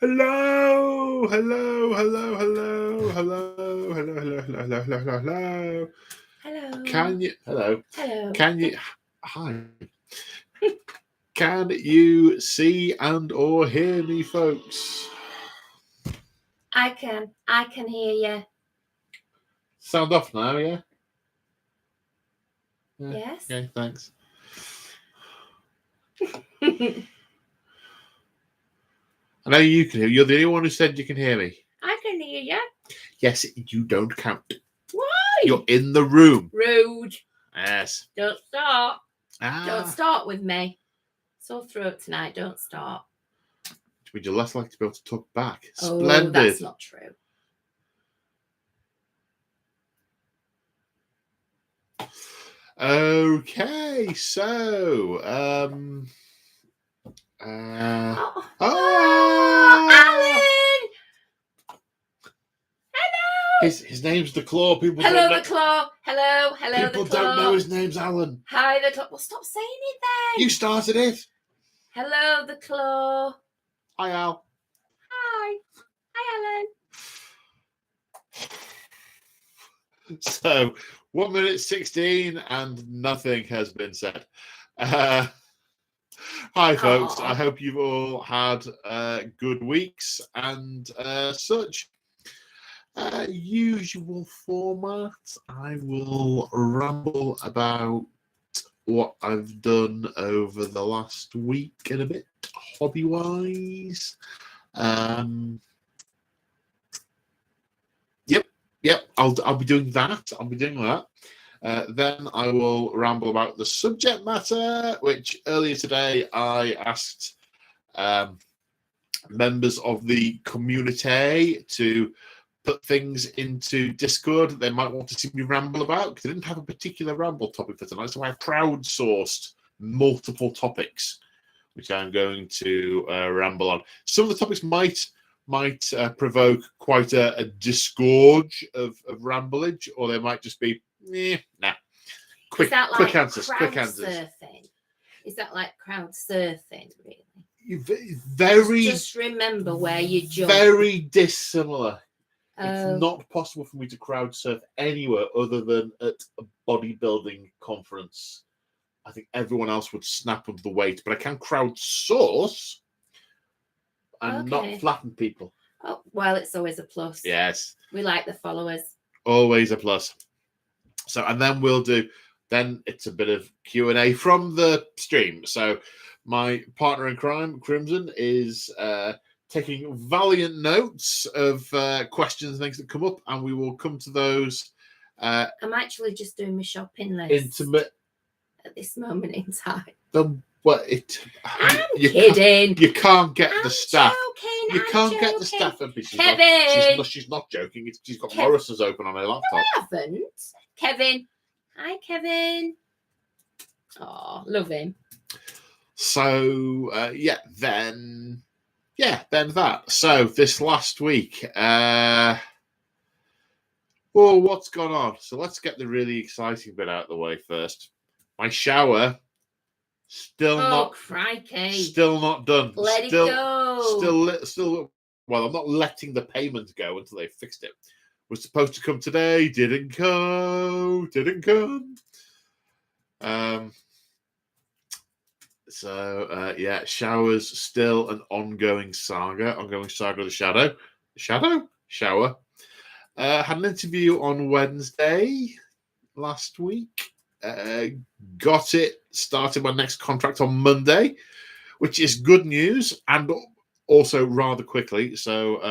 Hello, hello, hello, hello, hello, hello, hello, hello, hello, hello, hello, hello. Hello. Can you? Hello. Hello. Can you? Hi. Can you see and or hear me, folks? I can hear you. Sound off now, yeah? Yes. Okay, thanks. I know you can hear. You're the only one who said you can hear me. I can hear you. Yes, you don't count. Why? You're in the room. Rude. Yes. Don't start. Ah. Don't start with me. Sore throat tonight. Don't start. Which means you're less likely to be able to talk back. Oh, Splendid. that's not true. Okay, so Oh, Alan! Hello. His name's the Claw. People Hello, don't know. the Claw. Hello, People the Claw. don't know his name's Alan. Hi, the Claw. Well, stop saying it then. You started it. Hello, the Claw. Hi, Al. Hi. Hi, Alan. So, 1 minute 16 and nothing has been said. Hi, folks. I hope you've all had good weeks and such. Usual format. I will ramble about what I've done over the last week and a bit, hobby-wise. Yep. I'll be doing that. Then I will ramble about the subject matter, which earlier today I asked members of the community to put things into Discord that they might want to see me ramble about, because I didn't have a particular ramble topic for tonight, so I crowdsourced multiple topics, which I'm going to ramble on. Some of the topics might provoke quite a disgorge of ramblage, or they might just be, nah. Quick answers. Surfing? Is that like crowd surfing, really? Very. Just remember where you jump. Very dissimilar. It's not possible for me to crowd surf anywhere other than at a bodybuilding conference. I think everyone else would snap under the weight, but I can crowd source and not flatten people. Oh, well, it's always a plus. Yes. We like the followers. Always a plus. So, and then then it's a bit of Q&A from the stream. So my partner in crime, Crimson, is taking valiant notes of questions and things that come up, and we will come to those. I'm actually just doing my shopping list at this moment in time. I'm kidding. You can't get the staff. Joking, you can't get the staff. Kevin! She's not joking. She's got Morris's open on her laptop. No, I haven't. Kevin. Hi, Kevin. Oh, love him. So, then that. So, this last week, what's gone on? So, let's get the really exciting bit out of the way first. My shower, still not done. Let it go. Still. Well, I'm not letting the payment go until they fixed it. Was supposed to come today, didn't come. Showers still an ongoing saga of the shower. Had an interview on Wednesday last week. Got it started my next contract on Monday, which is good news and also rather quickly. So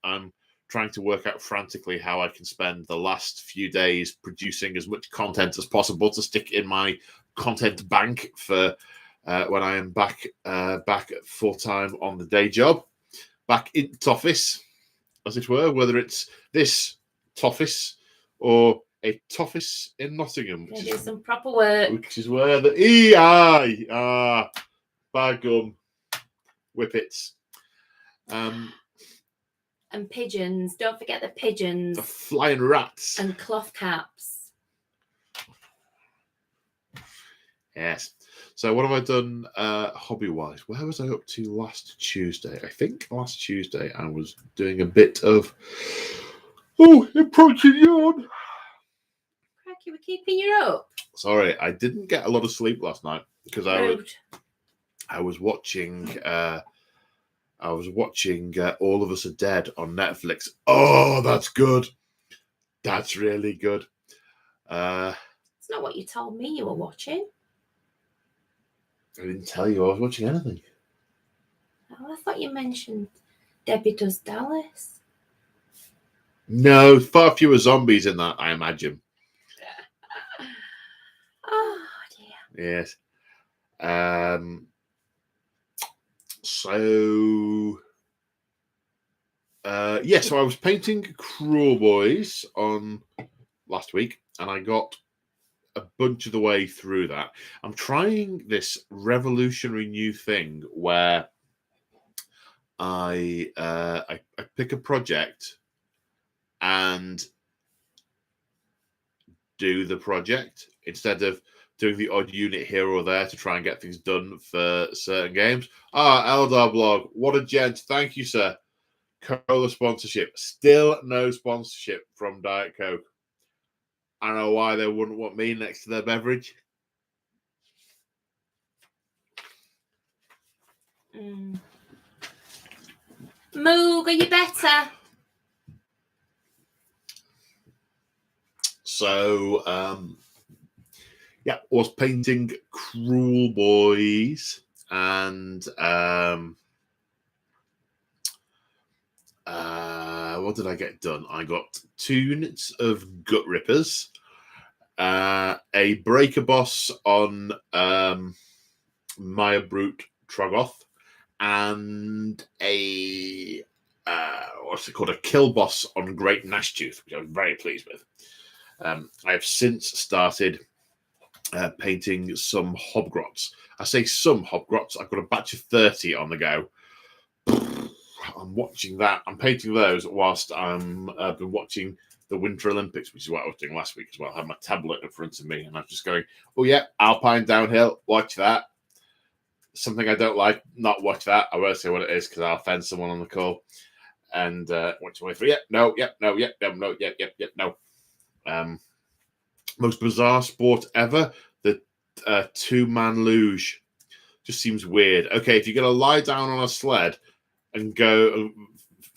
I'm trying to work out frantically how I can spend the last few days producing as much content as possible to stick in my content bank for when I am back full time on the day job, back in office, as it were, whether it's this office or a toffice in Nottingham, which is some proper work, which is where the EI bag gum whippets. And pigeons. Don't forget the pigeons. The flying rats. And cloth caps. Yes. So what have I done hobby-wise? Where was I up to last Tuesday? I think last Tuesday I was doing a bit of approaching yawn. Cracky, we're keeping you up. Sorry, I didn't get a lot of sleep last night because I was watching All of Us Are Dead on Netflix. Oh, that's good. That's really good. It's not what you told me you were watching. I didn't tell you I was watching anything. Oh, I thought you mentioned Debbie Does Dallas. No, far fewer zombies in that, I imagine. Oh, dear. Yes. So I was painting Cruel Boys on last week, and I got a bunch of the way through that. I'm trying this revolutionary new thing where I pick a project and do the project instead of doing the odd unit here or there to try and get things done for certain games. Eldar Blog, what a gent. Thank you, sir. Cola sponsorship. Still no sponsorship from Diet Coke. I don't know why they wouldn't want me next to their beverage. Moog, are you better? So, was painting Cruel Boys and what did I get done? I got 2 units of Gut Rippers, a Breaker Boss on Maya Brute Trogoth, and a a Kill Boss on Great Nashtooth, which I was very pleased with. I have since started painting some Hobgrots. I say some Hobgrots. I've got a batch of 30 on the go. I'm watching that. I'm painting those whilst I've been watching the Winter Olympics, which is what I was doing last week as well. I had my tablet in front of me, and I'm just going, oh yeah, Alpine downhill. Watch that. Something I don't like, not watch that. I won't say what it is because I'll offend someone on the call. And watch way through. No. Most bizarre sport ever. The 2-man luge just seems weird. Okay, if you're going to lie down on a sled and go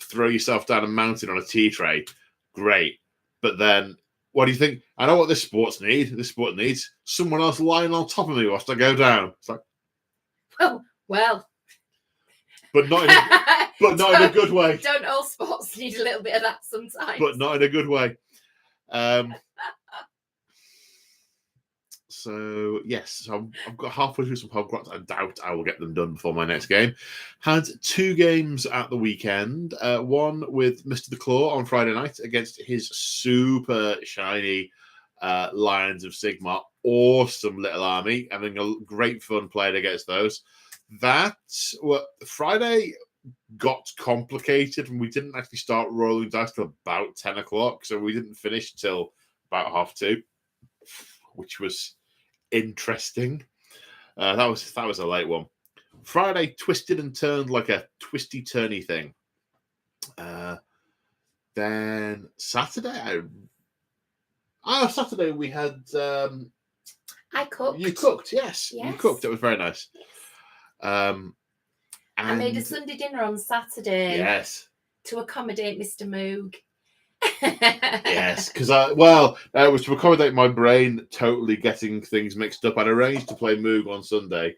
throw yourself down a mountain on a tea tray, great. But then, what do you think? I know what this sport needs someone else lying on top of me whilst I go down. It's like, well. But not in a good way. Don't all sports need a little bit of that sometimes? But not in a good way. So yes, I've got halfway through some Hogwarts. I doubt I will get them done before my next game. Had 2 games at the weekend. One with Mr. the Claw on Friday night against his super shiny Lions of Sigmar. Awesome little army. Having a great fun playing against those. Friday got complicated, and we didn't actually start rolling dice till about 10 o'clock, so we didn't finish till about 2:30, which was interesting. That was a late one. Friday twisted and turned like a twisty turny thing. Then Saturday, Saturday we had. I cooked. You cooked, yes. You cooked. It was very nice. I made a Sunday dinner on Saturday. Yes. To accommodate Mr. Moog. Yes, because it was to accommodate my brain totally getting things mixed up. I'd arranged to play Moog on Sunday,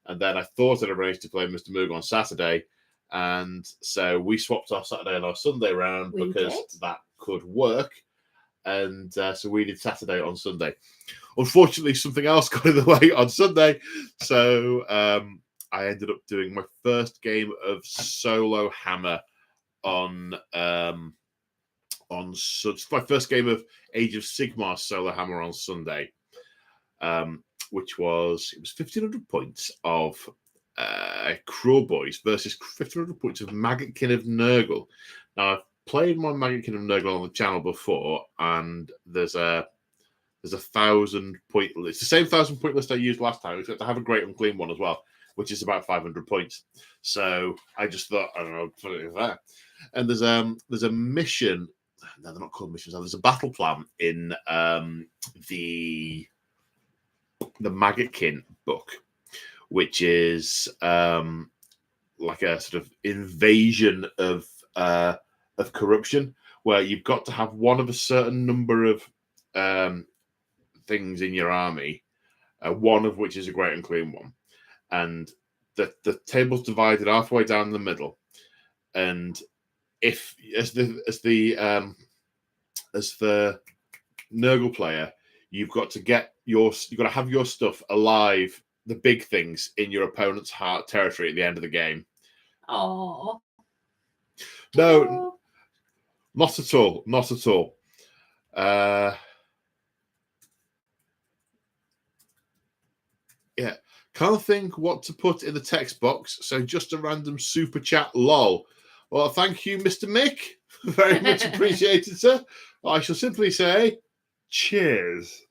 and then I thought I'd arranged to play Mr. Moog on Saturday, and so we swapped our Saturday and our Sunday round because that could work, and so we did Saturday on Sunday. Unfortunately, something else got in the way on Sunday, so I ended up doing my first game of solo hammer on my first game of Age of Sigmar solo hammer on Sunday, which was 1,500 points of Cruel Boys versus 1,500 points of Maggotkin of Nurgle. Now I've played my Maggotkin of Nurgle on the channel before, and there's a there's 1,000 point list. It's the same 1,000 point list I used last time, except I have a great unclean one as well, which is about 500 points. So I just thought, I don't know, put it in there. And there's a mission. No, they're not called missions. There's a battle plan in the Maggotkin book, which is like a sort of invasion of corruption, where you've got to have one of a certain number of things in your army, one of which is a great unclean one, and the table's divided halfway down the middle, and if as the Nurgle player, you've got to have your stuff alive, the big things in your opponent's heart territory at the end of the game. Oh. No, not at all. Not at all. Yeah. Can't think what to put in the text box, so just a random super chat, lol. Well, thank you, Mr. Mick. Very much appreciated, sir. I shall simply say, cheers.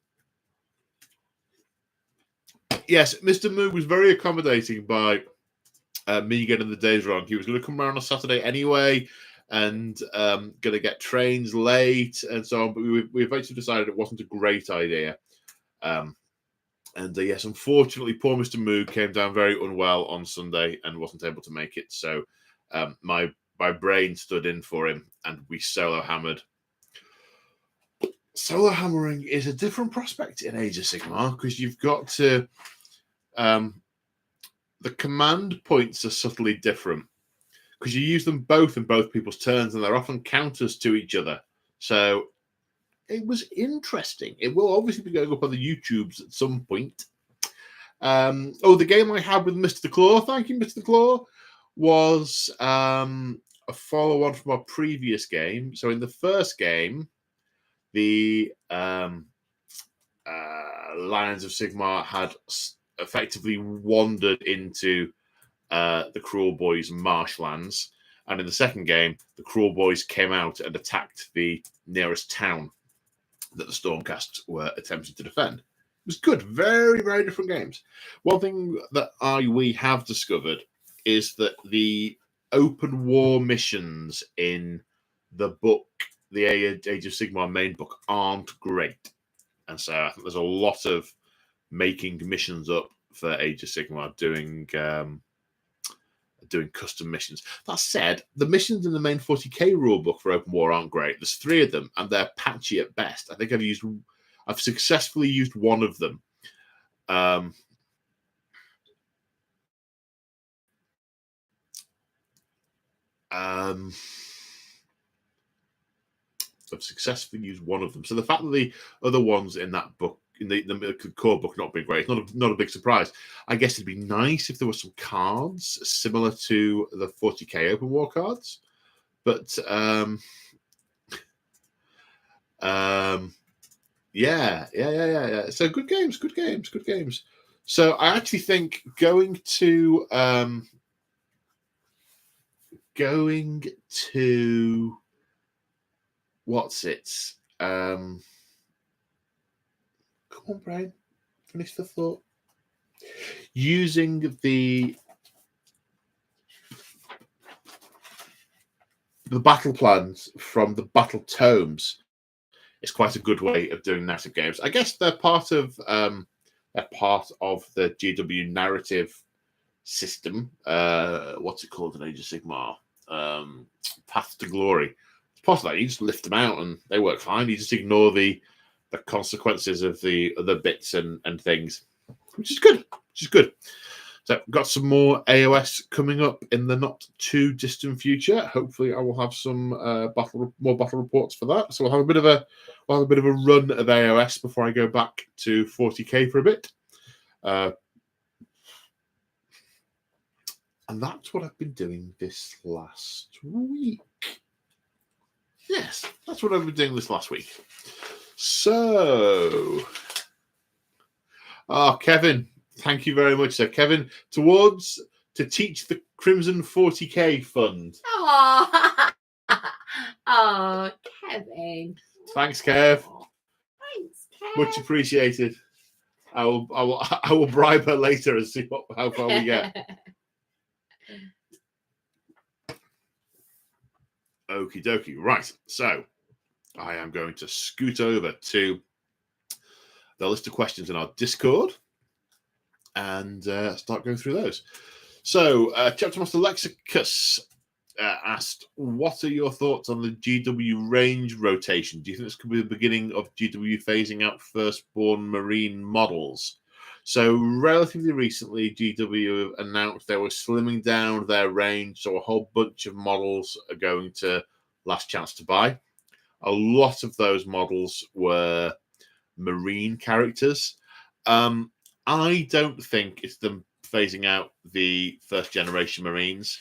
Yes, Mr. Moo was very accommodating by me getting the days wrong. He was going to come around on Saturday anyway, and going to get trains late and so on. But we eventually decided it wasn't a great idea. Yes, unfortunately, poor Mr. Moo came down very unwell on Sunday and wasn't able to make it. So my brain stood in for him, and we solo hammered. Solo hammering is a different prospect in Age of Sigmar because you've got to. The command points are subtly different because you use them both in both people's turns, and they're often counters to each other. So it was interesting. It will obviously be going up on the YouTubes at some point. The game I had with Mr. the Claw, thank you, Mr. the Claw, was a follow-on from our previous game. So in the first game, the Lions of Sigmar had effectively wandered into the Cruel Boys marshlands, and in the second game, the Cruel Boys came out and attacked the nearest town that the Stormcasts were attempting to defend. It was good. Very, very different games. One thing that we have discovered is that the open war missions in the book, the Age of Sigmar main book, aren't great. And so I think there's a lot of making missions up for Age of Sigmar, doing custom missions. That said, the missions in the main 40k rulebook for open war aren't great. There's 3 of them, and they're patchy at best. I think I've successfully used one of them. I've successfully used one of them. So the fact that the other ones in that book, in the core book, not been great, not a big surprise. I guess it'd be nice if there were some cards similar to the 40k open war cards, but yeah. So good games. So I actually think going to what's it? Come on, Brian. Finish the thought. Using the battle plans from the battle tomes is quite a good way of doing narrative games. I guess they're part of the GW narrative system. What's it called in Age of Sigmar? Path to Glory. It's part of that. You just lift them out and they work fine. You just ignore the consequences of the other bits and things, which is good. So we've got some more AOS coming up in the not too distant future. Hopefully, I will have some more battle reports for that. So we'll have a bit of a run of AOS before I go back to 40k for a bit. And that's what I've been doing this last week. Yes, that's what I've been doing this last week. So, Kevin, thank you very much, sir. Kevin, to teach the Crimson 40k Fund. Oh, Kevin. Thanks, Kev. Thanks, Kev. Much appreciated. I will bribe her later and see how far we get. Okie dokie. Right. So I am going to scoot over to the list of questions in our Discord and start going through those. So Chapter Master Lexicus asked, what are your thoughts on the GW range rotation? Do you think this could be the beginning of GW phasing out firstborn marine models? So relatively recently, GW announced they were slimming down their range, so a whole bunch of models are going to Last Chance to Buy. A lot of those models were marine characters. I don't think it's them phasing out the first generation Marines.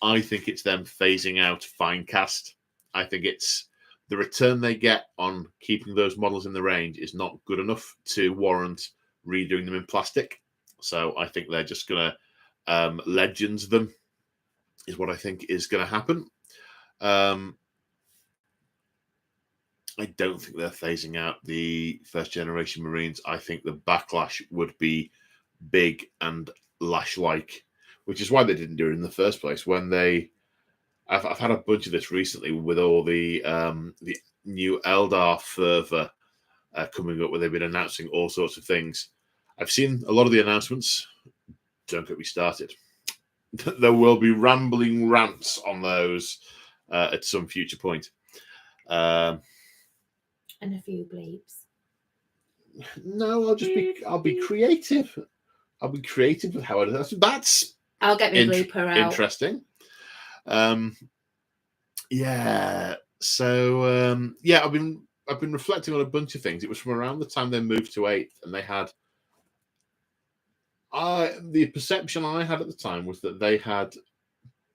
I think it's them phasing out Finecast. I think it's the return they get on keeping those models in the range is not good enough to warrant redoing them in plastic. So I think they're just going to Legends them, is what I think is going to happen. I don't think they're phasing out the first generation Marines. I think the backlash would be big and lash-like, which is why they didn't do it in the first place. When I've had a bunch of this recently with all the new Eldar fervor coming up, where they've been announcing all sorts of things. I've seen a lot of the announcements. Don't get me started. There will be rambling rants on those at some future point. And a few bleeps. No, I'll be creative. I'll be creative with how I do that. That's I'll get my blooper out. Interesting. Yeah. So yeah, I've been reflecting on a bunch of things. It was from around the time they moved to 8th, and they had the perception I had at the time was that they had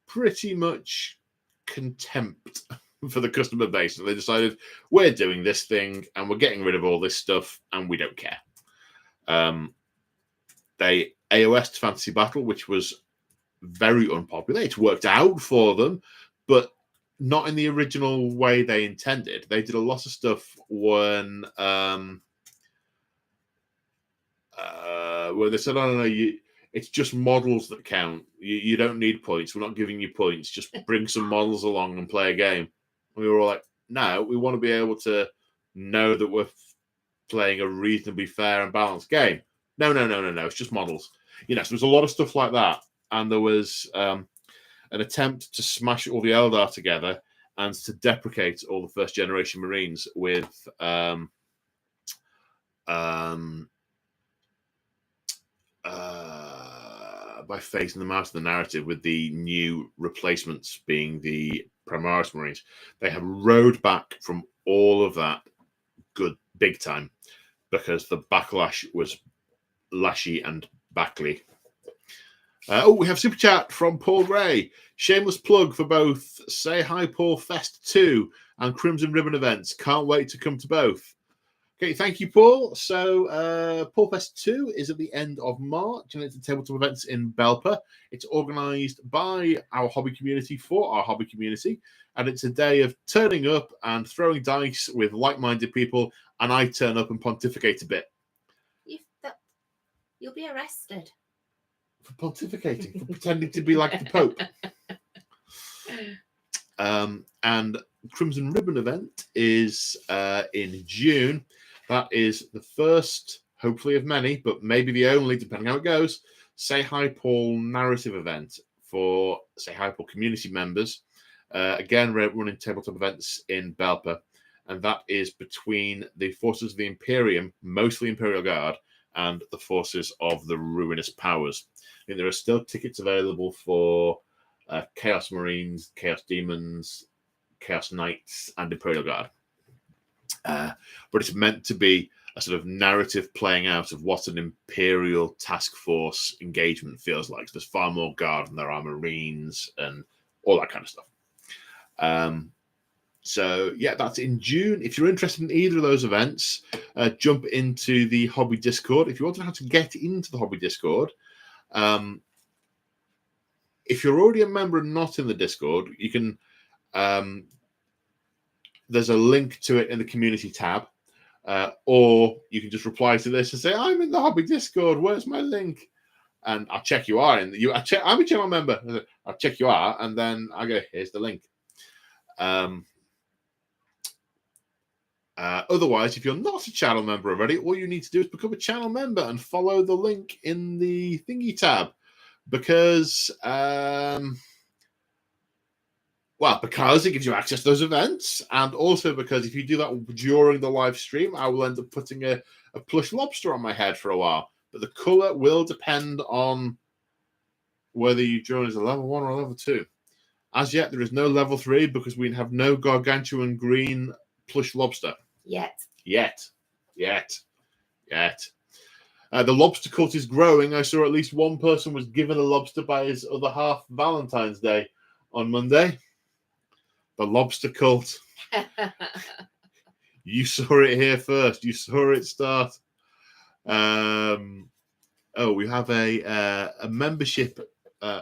pretty much contempt for the customer base. So they decided, we're doing this thing and we're getting rid of all this stuff and we don't care. They AOS'd Fantasy Battle, which was very unpopular. It's worked out for them, but not in the original way they intended. They did a lot of stuff when where they said, "Oh no, it's just models that count. You don't need points. We're not giving you points. Just bring some models along and play a game." And we were all like, "No, we want to be able to know that we're playing a reasonably fair and balanced game." No. It's just models. So there's a lot of stuff like that, and there was an attempt to smash all the Eldar together and to deprecate all the first generation Marines with by phasing them out of the narrative, with the new replacements being the Primaris Marines. They have rode back from all of that big time, because the backlash was lashy and backly. We have super chat from Paul Gray. Shameless plug for both Say Hi Paul Fest 2 and Crimson Ribbon events. Can't wait to come to both. Okay, thank you, Paul. So, Paul Fest 2 is at the end of March, and it's a tabletop events in Belper. It's organised by our hobby community for our hobby community, and it's a day of turning up and throwing dice with like-minded people, and I turn up and pontificate a bit. You'll be arrested. For pontificating, for pretending to be like the Pope. And Crimson Ribbon event is in June. That is the first, hopefully of many, but maybe the only, depending how it goes, Say Hi Paul narrative event for Say Hi Paul community members. Again, we're running tabletop events in Belper, and that is between the forces of the Imperium, mostly Imperial Guard, and the forces of the Ruinous Powers. And there are still tickets available for Chaos Marines, Chaos Demons, Chaos Knights, and Imperial Guard. But it's meant to be a sort of narrative playing out of what an Imperial task force engagement feels like. So there's far more Guard than there are Marines and all that kind of stuff. So, yeah, that's in June. If you're interested in either of those events, jump into the Hobby Discord. If you want to know how to get into the Hobby Discord, if you're already a member and not in the Discord, you can... there's a link to it in the community tab. Or you can just reply to this and say, I'm in the hobby Discord, where's my link? And I'll check you are in. I'm a channel member. I'll check you are, and then I go, here's the link. Otherwise, if you're not a channel member already, all you need to do is become a channel member and follow the link in the thingy tab. Because it gives you access to those events, and also because if you do that during the live stream, I will end up putting a plush lobster on my head for a while. But the colour will depend on whether you join as a level 1 or a level 2. As yet, there is no level 3 because we have no gargantuan green plush lobster. Yet. The lobster cult is growing. I saw at least one person was given a lobster by his other half Valentine's Day on Monday. The lobster cult. You saw it here first. You saw it start. We have a membership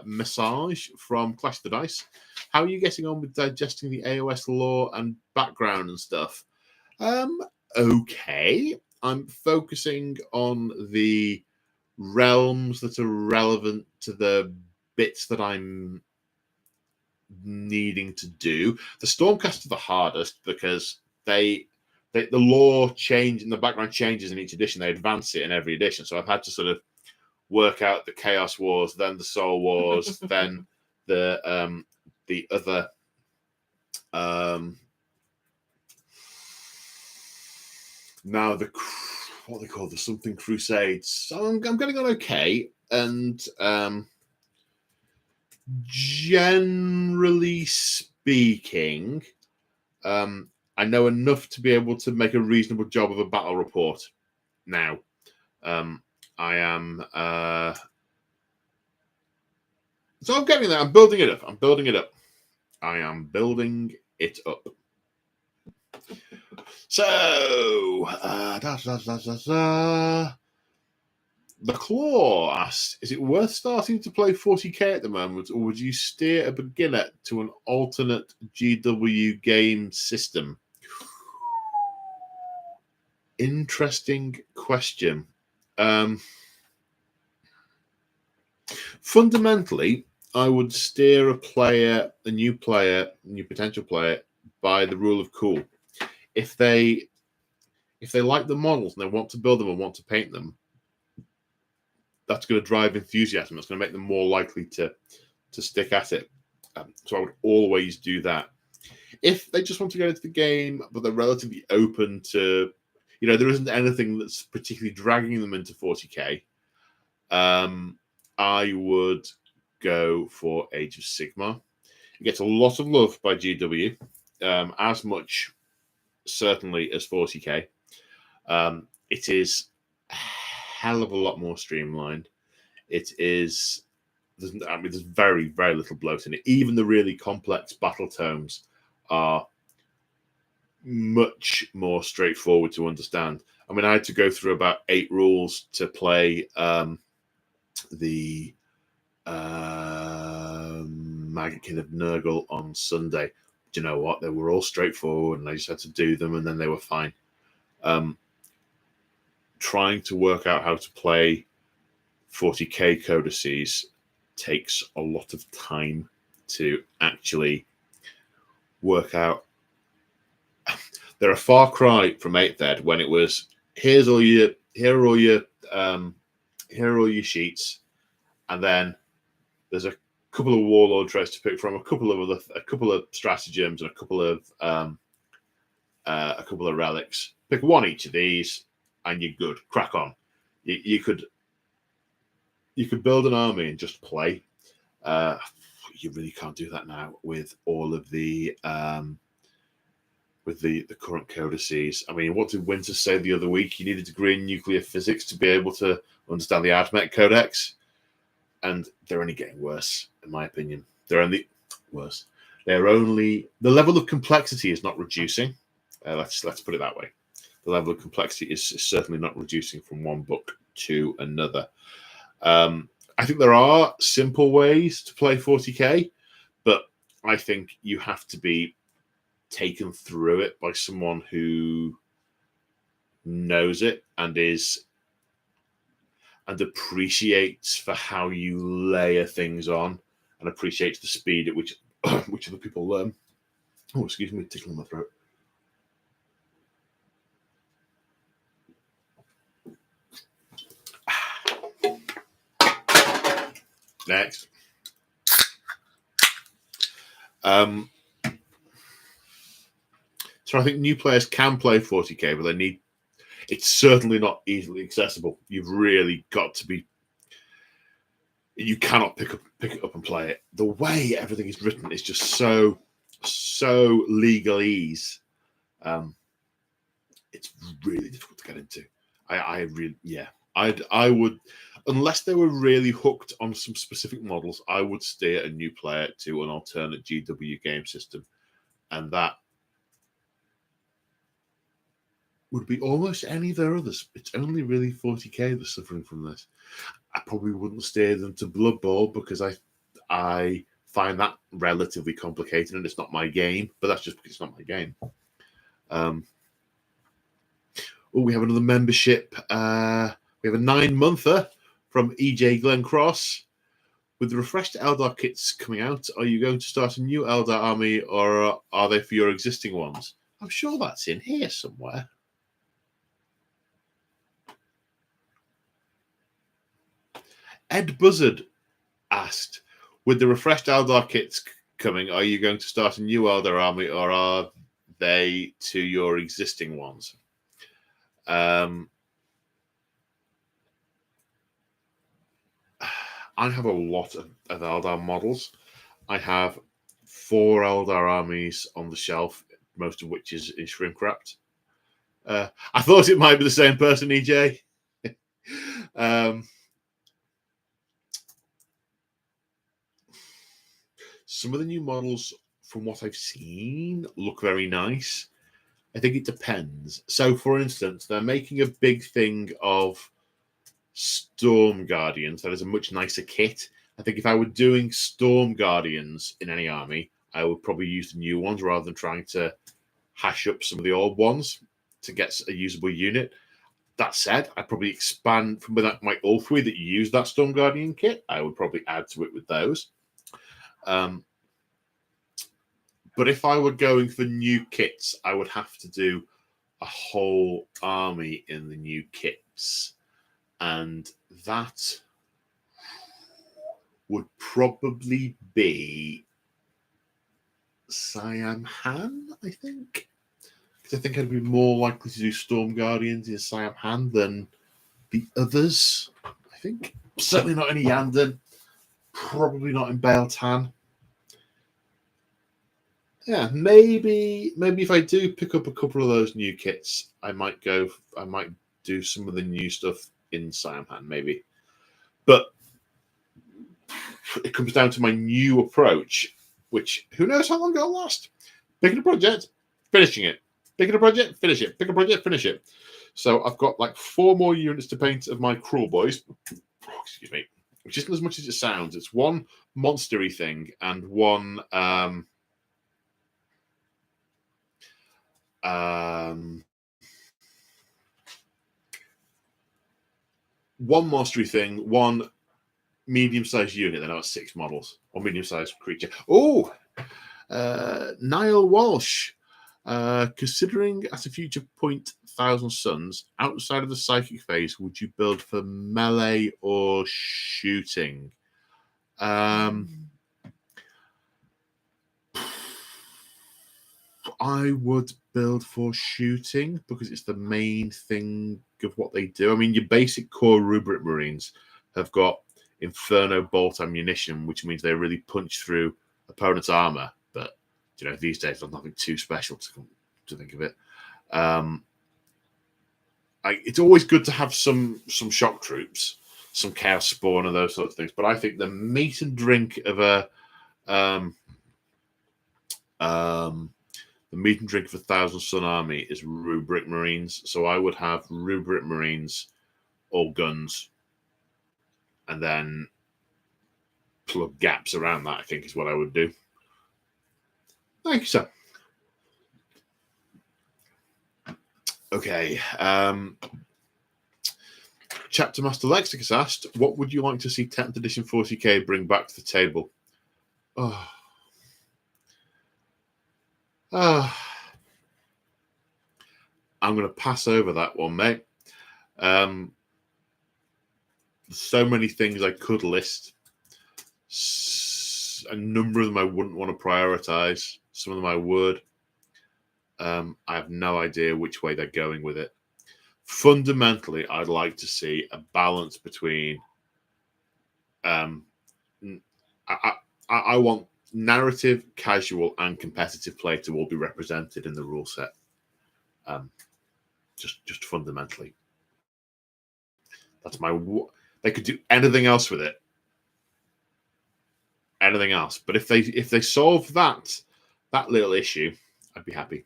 massage from Clash the Dice. How are you getting on with digesting the AOS lore and background and stuff? Okay. I'm focusing on the realms that are relevant to the bits that I'm needing to do. The Stormcast are the hardest because the lore change and the background changes in each edition. They advance it in every edition. So I've had to sort of work out the Chaos Wars, then the Soul Wars, then the other now what they call the something Crusades. So I'm getting on okay, and generally speaking, I know enough to be able to make a reasonable job of a battle report now. I am so I'm getting there. I'm building it up. I am building it up. So the Claw asks, is it worth starting to play 40k at the moment, or would you steer a beginner to an alternate GW game system? Interesting question. Fundamentally, I would steer a new potential player, by the rule of cool. If they like the models and they want to build them and want to paint them, that's going to drive enthusiasm. That's going to make them more likely to stick at it. So I would always do that. If they just want to get into the game, but they're relatively open to, there isn't anything that's particularly dragging them into 40k, I would go for Age of Sigmar. It gets a lot of love by GW, as much certainly as 40k. It is a hell of a lot more streamlined. There's very, very little bloat in it. Even the really complex battle tomes are much more straightforward to understand. I mean, I had to go through about 8 rules to play the Maggotkin of Nurgle on Sunday. Do you know what? They were all straightforward, and I just had to do them, and then they were fine. Trying to work out how to play 40k codices takes a lot of time to actually work out. They're a far cry from 8th Ed when it was here are all your sheets, and then there's a couple of warlord traits to pick from, a couple of stratagems, and a couple of relics. Pick one each of these, and you're good. Crack on. You could build an army and just play. You really can't do that now with all of the current codices. I mean, what did Winter say the other week? You needed a degree in nuclear physics to be able to understand the Admech Codex, and they're only getting worse, in my opinion. They're only worse. The level of complexity is not reducing. Let's put it that way. The level of complexity is certainly not reducing from one book to another. I think there are simple ways to play 40k, but I think you have to be taken through it by someone who knows it and appreciates for how you layer things on, and appreciates the speed at which which other people learn. Oh, excuse me, tickling my throat. Next. So I think new players can play 40k, but it's certainly not easily accessible. You've really got to be. You cannot pick it up and play it. The way everything is written is just so legalese. It's really difficult to get into. I would, unless they were really hooked on some specific models, I would steer a new player to an alternate GW game system, and that would be almost any of their others. It's only really 40k that's suffering from this. I probably wouldn't steer them to Blood Bowl because I find that relatively complicated and it's not my game, but that's just because it's not my game. We have another membership. We have a 9-monther from EJ Glencross. With the refreshed Eldar kits coming out, are you going to start a new Eldar army, or are they for your existing ones? I'm sure that's in here somewhere. Ed Buzzard asked, with the refreshed Eldar kits coming, are you going to start a new Eldar army, or are they to your existing ones? I have a lot of Eldar models. I have 4 Eldar armies on the shelf, most of which is shrink wrapped. I thought it might be the same person, EJ. Some of the new models, from what I've seen, look very nice. I think it depends. So, for instance, they're making a big thing of Storm Guardians. That is a much nicer kit. I think if I were doing Storm Guardians in any army, I would probably use the new ones rather than trying to hash up some of the old ones to get a usable unit. That said, I'd probably expand from my Ulthuid that use that Storm Guardian kit. I would probably add to it with those. But if I were going for new kits, I would have to do a whole army in the new kits. And that would probably be Siam Han, I think. Because I think I'd be more likely to do Storm Guardians in Siam Han than the others, I think. Certainly not in Yandon. Probably not in Baeltan. Yeah, maybe if I do pick up a couple of those new kits, I might do some of the new stuff in Siam Han, maybe. But it comes down to my new approach, which who knows how long it'll last. Picking a project, finishing it. Picking a project, finish it. Pick a project, finish it. So I've got like 4 more units to paint of my Cruel Boys. Excuse me. Which isn't as much as it sounds. It's one monstery thing and one one monstery thing, one medium-sized unit. Then I have 6 models, or medium-sized creature. Oh, Niall Walsh. Considering at a future point 1,000 suns, outside of the psychic phase, would you build for melee or shooting? I would build for shooting because it's the main thing of what they do. I mean, your basic core rubric Marines have got Inferno bolt ammunition, which means they really punch through opponent's armor. But these days there's nothing too special to think of it. It's always good to have some shock troops, some chaos spawn, and those sorts of things. But I think the meat and drink of a the meat and drink of 1,000 Sun Army is Rubric Marines. So I would have Rubric Marines, all guns, and then plug gaps around that, I think is what I would do. Thank you, sir. Okay. Chapter Master Lexicus asked, what would you like to see 10th edition 40k bring back to the table? Oh. I'm going to pass over that one, mate. So many things I could list. A number of them I wouldn't want to prioritize. Some of them I would. I have no idea which way they're going with it. Fundamentally, I'd like to see a balance between. I want narrative, casual, and competitive play to all be represented in the rule set. Just fundamentally, that's my. They could do anything else with it. Anything else, but if they solve that little issue, I'd be happy.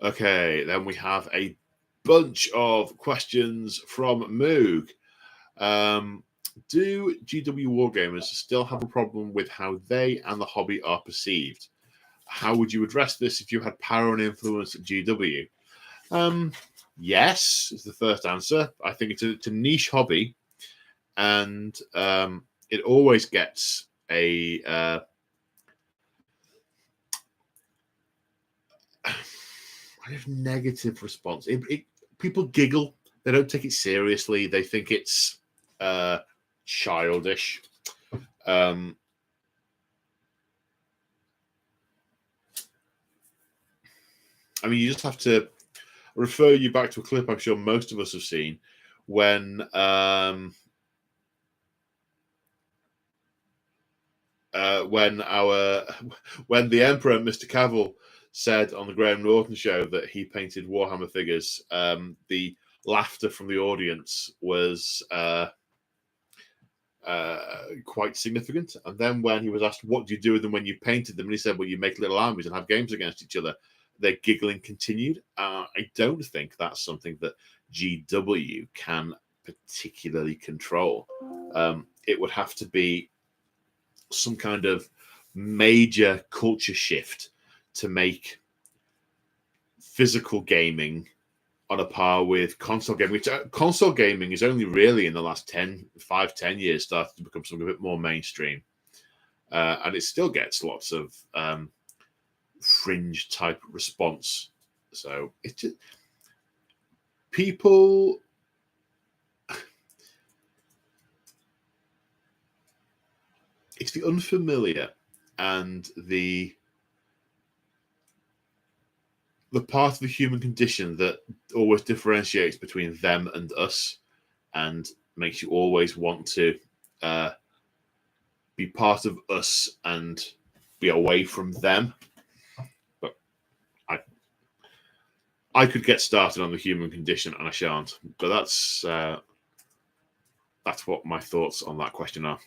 Okay, then we have a bunch of questions from Moog. Do GW Wargamers still have a problem with how they and the hobby are perceived? How would you address this if you had power and influence at GW? Yes, is the first answer. I think it's a niche hobby, and it always gets a negative response. People giggle. They don't take it seriously. They think it's childish. I mean, you just have to refer you back to a clip I'm sure most of us have seen when the Emperor, Mr. Cavill, said on the Graham Norton show that he painted Warhammer figures. The laughter from the audience was quite significant. And then when he was asked, what do you do with them when you painted them? And he said, well, you make little armies and have games against each other. Their giggling continued. I don't think that's something that GW can particularly control. It would have to be some kind of major culture shift to make physical gaming on a par with console gaming, which console gaming is only really in the last 10 years started to become something a bit more mainstream. And it still gets lots of fringe type response. So it's just people. It's the unfamiliar and the part of the human condition that always differentiates between them and us and makes you always want to be part of us and be away from them. But I could get started on the human condition and I shan't. But that's what my thoughts on that question are.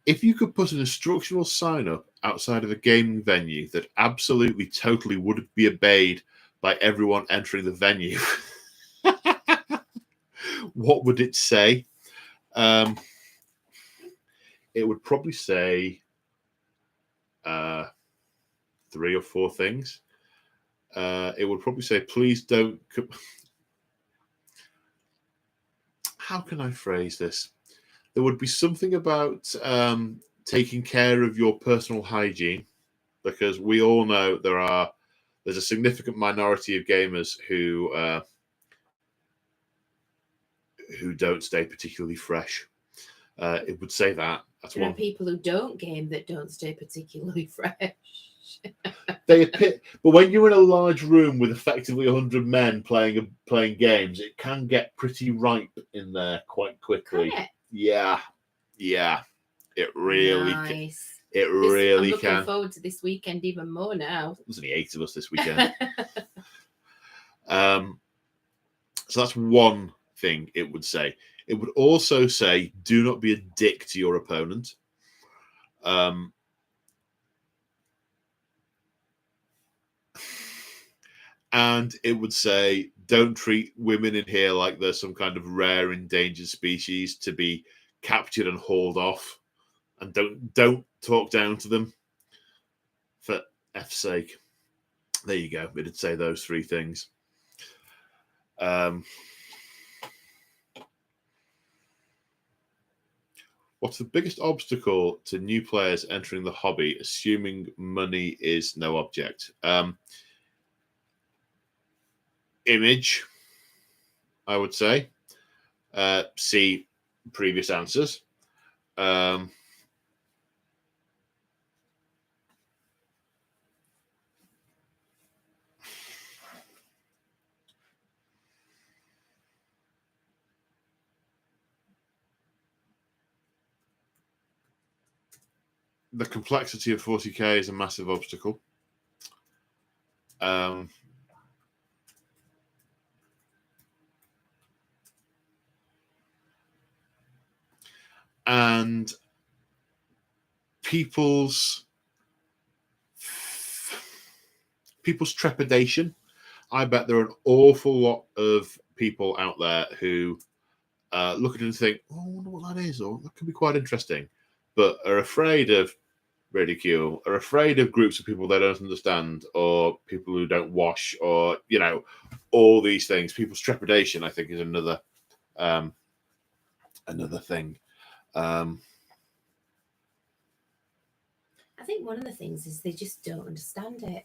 If you could put an instructional sign up outside of a gaming venue that absolutely, totally would be obeyed by everyone entering the venue, what would it say? It would probably say 3 or 4 things. It would probably say, please don't. How can I phrase this? There would be something about taking care of your personal hygiene, because we all know there's a significant minority of gamers who don't stay particularly fresh. It would say that. That's there one. Are people who don't game that don't stay particularly fresh. But when you're in a large room with effectively 100 men playing games, it can get pretty ripe in there quite quickly. Yeah, it really nice. It really I'm can. looking forward to this weekend even more now. There's only 8 of us this weekend. So that's one thing it would say. It would also say, do not be a dick to your opponent. And it would say, don't treat women in here like they're some kind of rare endangered species to be captured and hauled off. And don't talk down to them, for F's sake. There you go. It did say those three things. What's the biggest obstacle to new players entering the hobby, assuming money is no object? Image, I would say. See previous answers. The complexity of 40k is a massive obstacle. And people's trepidation. I bet there are an awful lot of people out there who look at it and think, "Oh, I wonder what that is," or "That could be quite interesting," but are afraid of ridicule, are afraid of groups of people they don't understand, or people who don't wash, or all these things. People's trepidation, I think, is another thing. I think one of the things is they just don't understand it,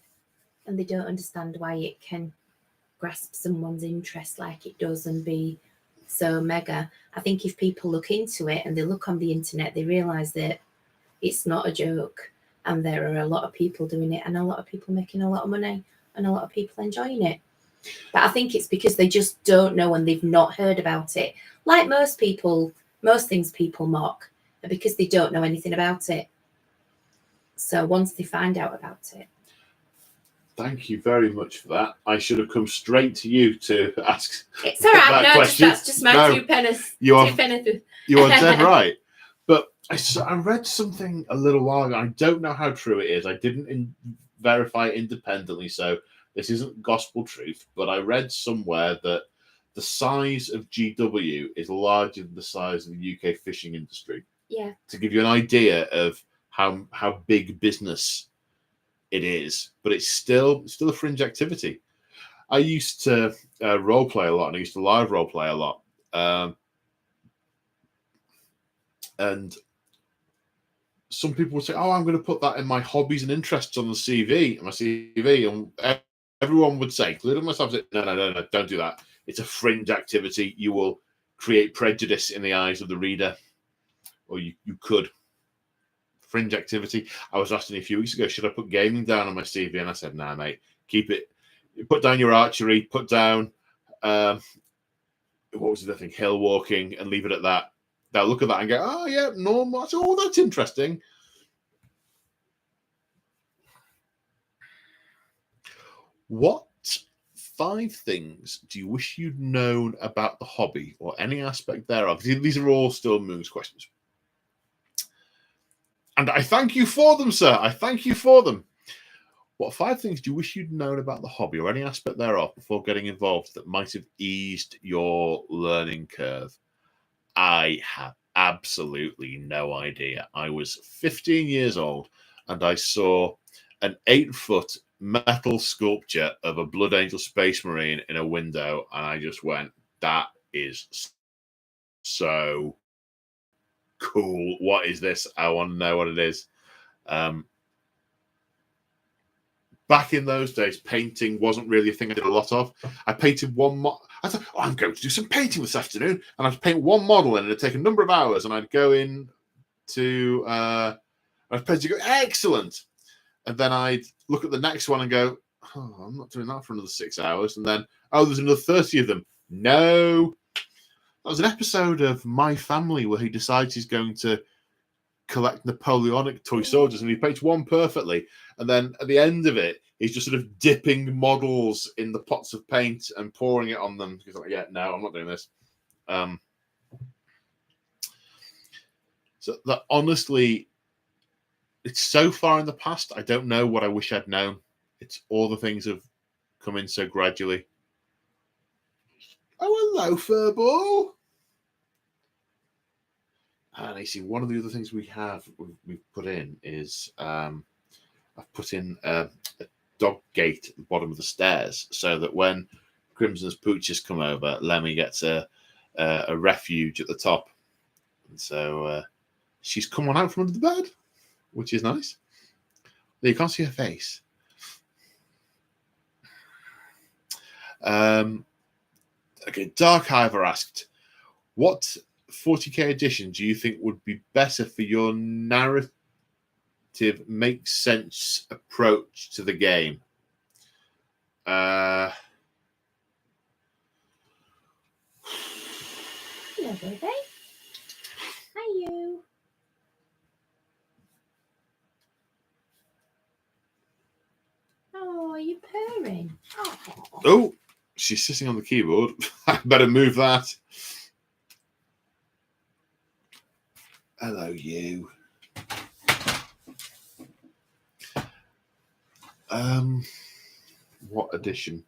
and they don't understand why it can grasp someone's interest like it does and be so mega. I think if people look into it and they look on the internet, they realise that it's not a joke, and there are a lot of people doing it, and a lot of people making a lot of money, and a lot of people enjoying it. But I think it's because they just don't know and they've not heard about it. Like most people, most things people mock are because they don't know anything about it. So once they find out about it. Thank you very much for that. I should have come straight to you to ask. It's all right. that question. That's just my two pennies. You are dead right. But I read something a little while ago. I don't know how true it is. I didn't verify it independently, so this isn't gospel truth. But I read somewhere that the size of GW is larger than the size of the UK fishing industry. Yeah. To give you an idea of how big business it is, but it's still a fringe activity. I used to role play a lot, and I used to live role play a lot, and some people would say, "Oh, I'm going to put that in my hobbies and interests on the CV, and everyone would say, including myself, no, don't do that. It's a fringe activity. You will create prejudice in the eyes of the reader, or you could." Fringe activity. I was asking a few weeks ago, should I put gaming down on my CV? And I said, nah, mate, keep it. Put down your archery, put down, what was the thing, hill walking, and leave it at that. They'll look at that and go, oh, yeah, normal. Oh, that's interesting. What 5 things do you wish you'd known about the hobby or any aspect thereof? These are all still Moon's questions. And I thank you for them, sir. I thank you for them. What 5 things do you wish you'd known about the hobby or any aspect thereof before getting involved that might have eased your learning curve? I have absolutely no idea. I was 15 years old and I saw an 8-foot metal sculpture of a Blood Angel Space Marine in a window, and I just went, that is so cool. What is this? I want to know what it is. Back in those days, painting wasn't really a thing I did a lot of. I painted one I thought, I'm going to do some painting this afternoon, and I'd paint one model, and it'd take a number of hours, and I'd go in to I'd go, excellent, and then I'd look at the next one and go, oh, I'm not doing that for another 6 hours, and then there's another 30 of them. No, that was an episode of My Family where he decides he's going to collect Napoleonic toy soldiers, and he paints one perfectly, and then at the end of it he's just sort of dipping models in the pots of paint and pouring it on them. He's like, yeah, no, I'm not doing this. So that, honestly, it's so far in the past, I don't know what I wish I'd known. It's all the things have come in so gradually. Oh, hello, Furball. And I see one of the other things we've put in is I've put in dog gate at the bottom of the stairs, so that when Crimson's pooches come over, Lemmy gets a refuge at the top. And so she's come on out from under the bed, which is nice. You can't see her face. Okay, Dark Hiver asked, what 40k edition do you think would be better for your narrative makes sense approach to the game? Hello, baby. Hi, you. Oh, are you purring? Oh, she's sitting on the keyboard. I better move that. Hello, you. What edition?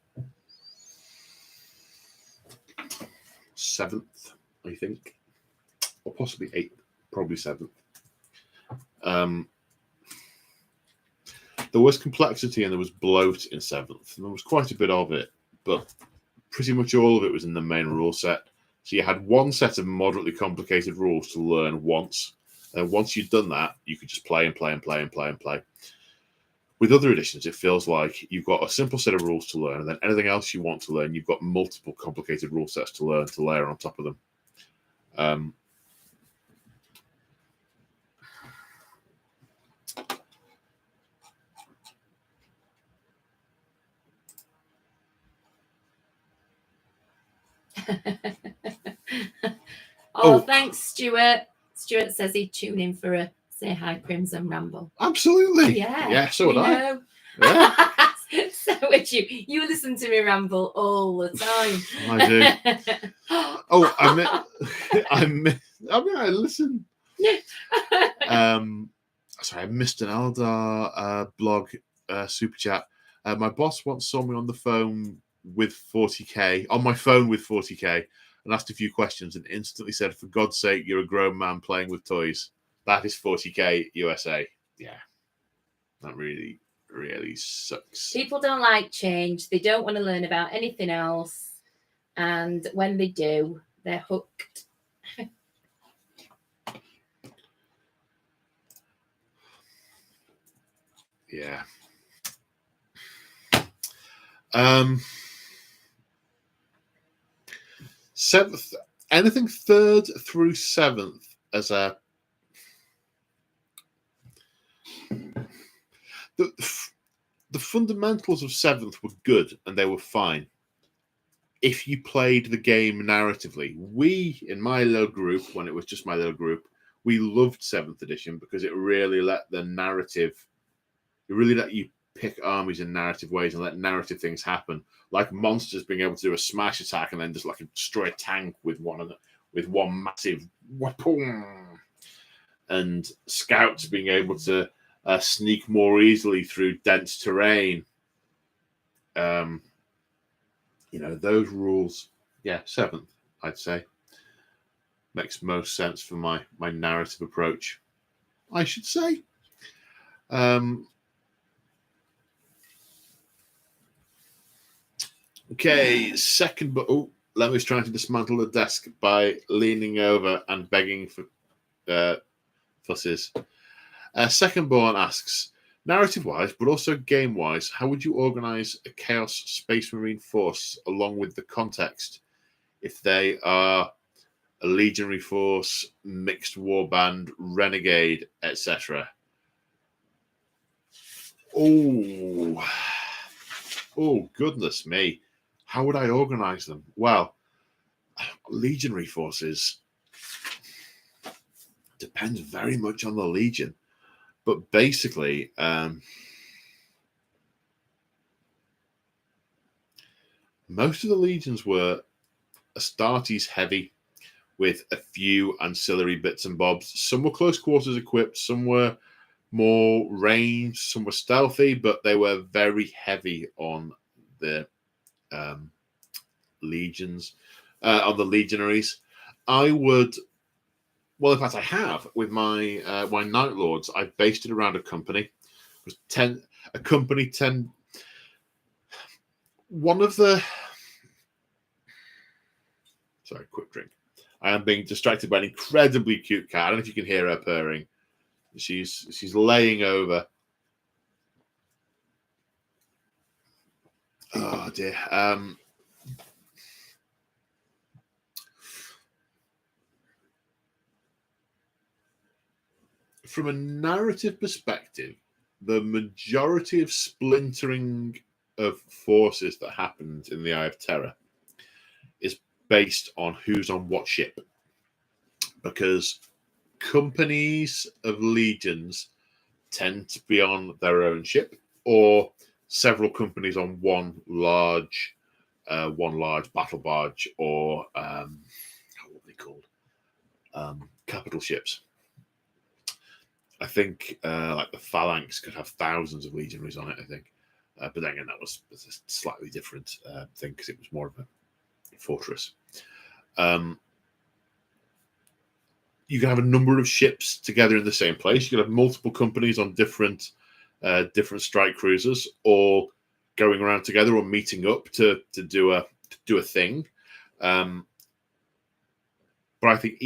7th, I think, or possibly 8th, probably 7th. There was complexity and there was bloat in 7th, and there was quite a bit of it, but pretty much all of it was in the main rule set. So you had one set of moderately complicated rules to learn once, and once you'd done that, you could just play and play and play and play and play. With other editions, it feels like you've got a simple set of rules to learn, and then anything else you want to learn, you've got multiple complicated rule sets to learn to layer on top of them. Thanks, Stuart. Stuart says he'd tune in for a Say Hi Crimson Ramble. Absolutely. Yeah, so would I. Yeah. So would you. You listen to me ramble all the time. I do. Oh, I listen. Sorry, I missed an Eldar blog super chat. My boss once saw me on the phone with 40k, on my phone with 40k, and asked a few questions and instantly said, for God's sake, you're a grown man playing with toys. That is 40k USA. Yeah. That really, really sucks. People don't like change. They don't want to learn about anything else. And when they do, they're hooked. Yeah. Seventh, anything 3rd through 7th as a the fundamentals of 7th were good and they were fine if you played the game narratively. We, in my little group, when it was just my little group, we loved 7th edition because it really let the narrative, it really let you pick armies in narrative ways and let narrative things happen, like monsters being able to do a smash attack and then just like destroy a tank with one massive weapon, and scouts being able to sneak more easily through dense terrain. Those rules. Yeah, 7th, I'd say, makes most sense for my narrative approach, I should say. Okay, second, but Lemmy's trying to dismantle the desk by leaning over and begging for fusses. Secondborn asks, narrative-wise, but also game-wise, how would you organize a Chaos Space Marine force along with the context if they are a legionary force, mixed warband, renegade, etc.? Oh, goodness me. How would I organize them? Well, legionary forces depends very much on the legion. But basically, most of the legions were Astartes heavy with a few ancillary bits and bobs. Some were close quarters equipped, some were more ranged, some were stealthy, but they were very heavy on the legions, on the legionaries. In fact, I have with my my Night Lords. I based it around a company. It was 10. one of the... Sorry, quick drink. I am being distracted by an incredibly cute cat. I don't know if you can hear her purring. She's laying over. Oh dear. From a narrative perspective, the majority of splintering of forces that happened in the Eye of Terror is based on who's on what ship. Because companies of legions tend to be on their own ship, or several companies on one large battle barge, or what are they called? Capital ships. I think like the Phalanx could have thousands of legionaries on it, I think. But then again, that was a slightly different thing because it was more of a fortress. You can have a number of ships together in the same place. You can have multiple companies on different strike cruisers, all going around together or meeting up to do a thing. But I think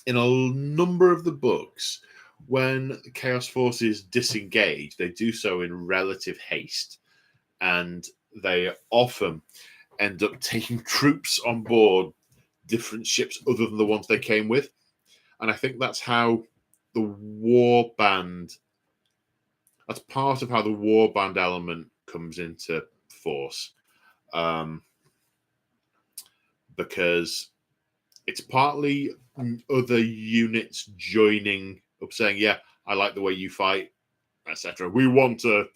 in a number of the books, when Chaos forces disengage, they do so in relative haste, and they often end up taking troops on board different ships other than the ones they came with. And I think that's how the warband, that's part of how the warband element comes into force. Because it's partly other units joining up, saying, yeah, I like the way you fight, etc. We want to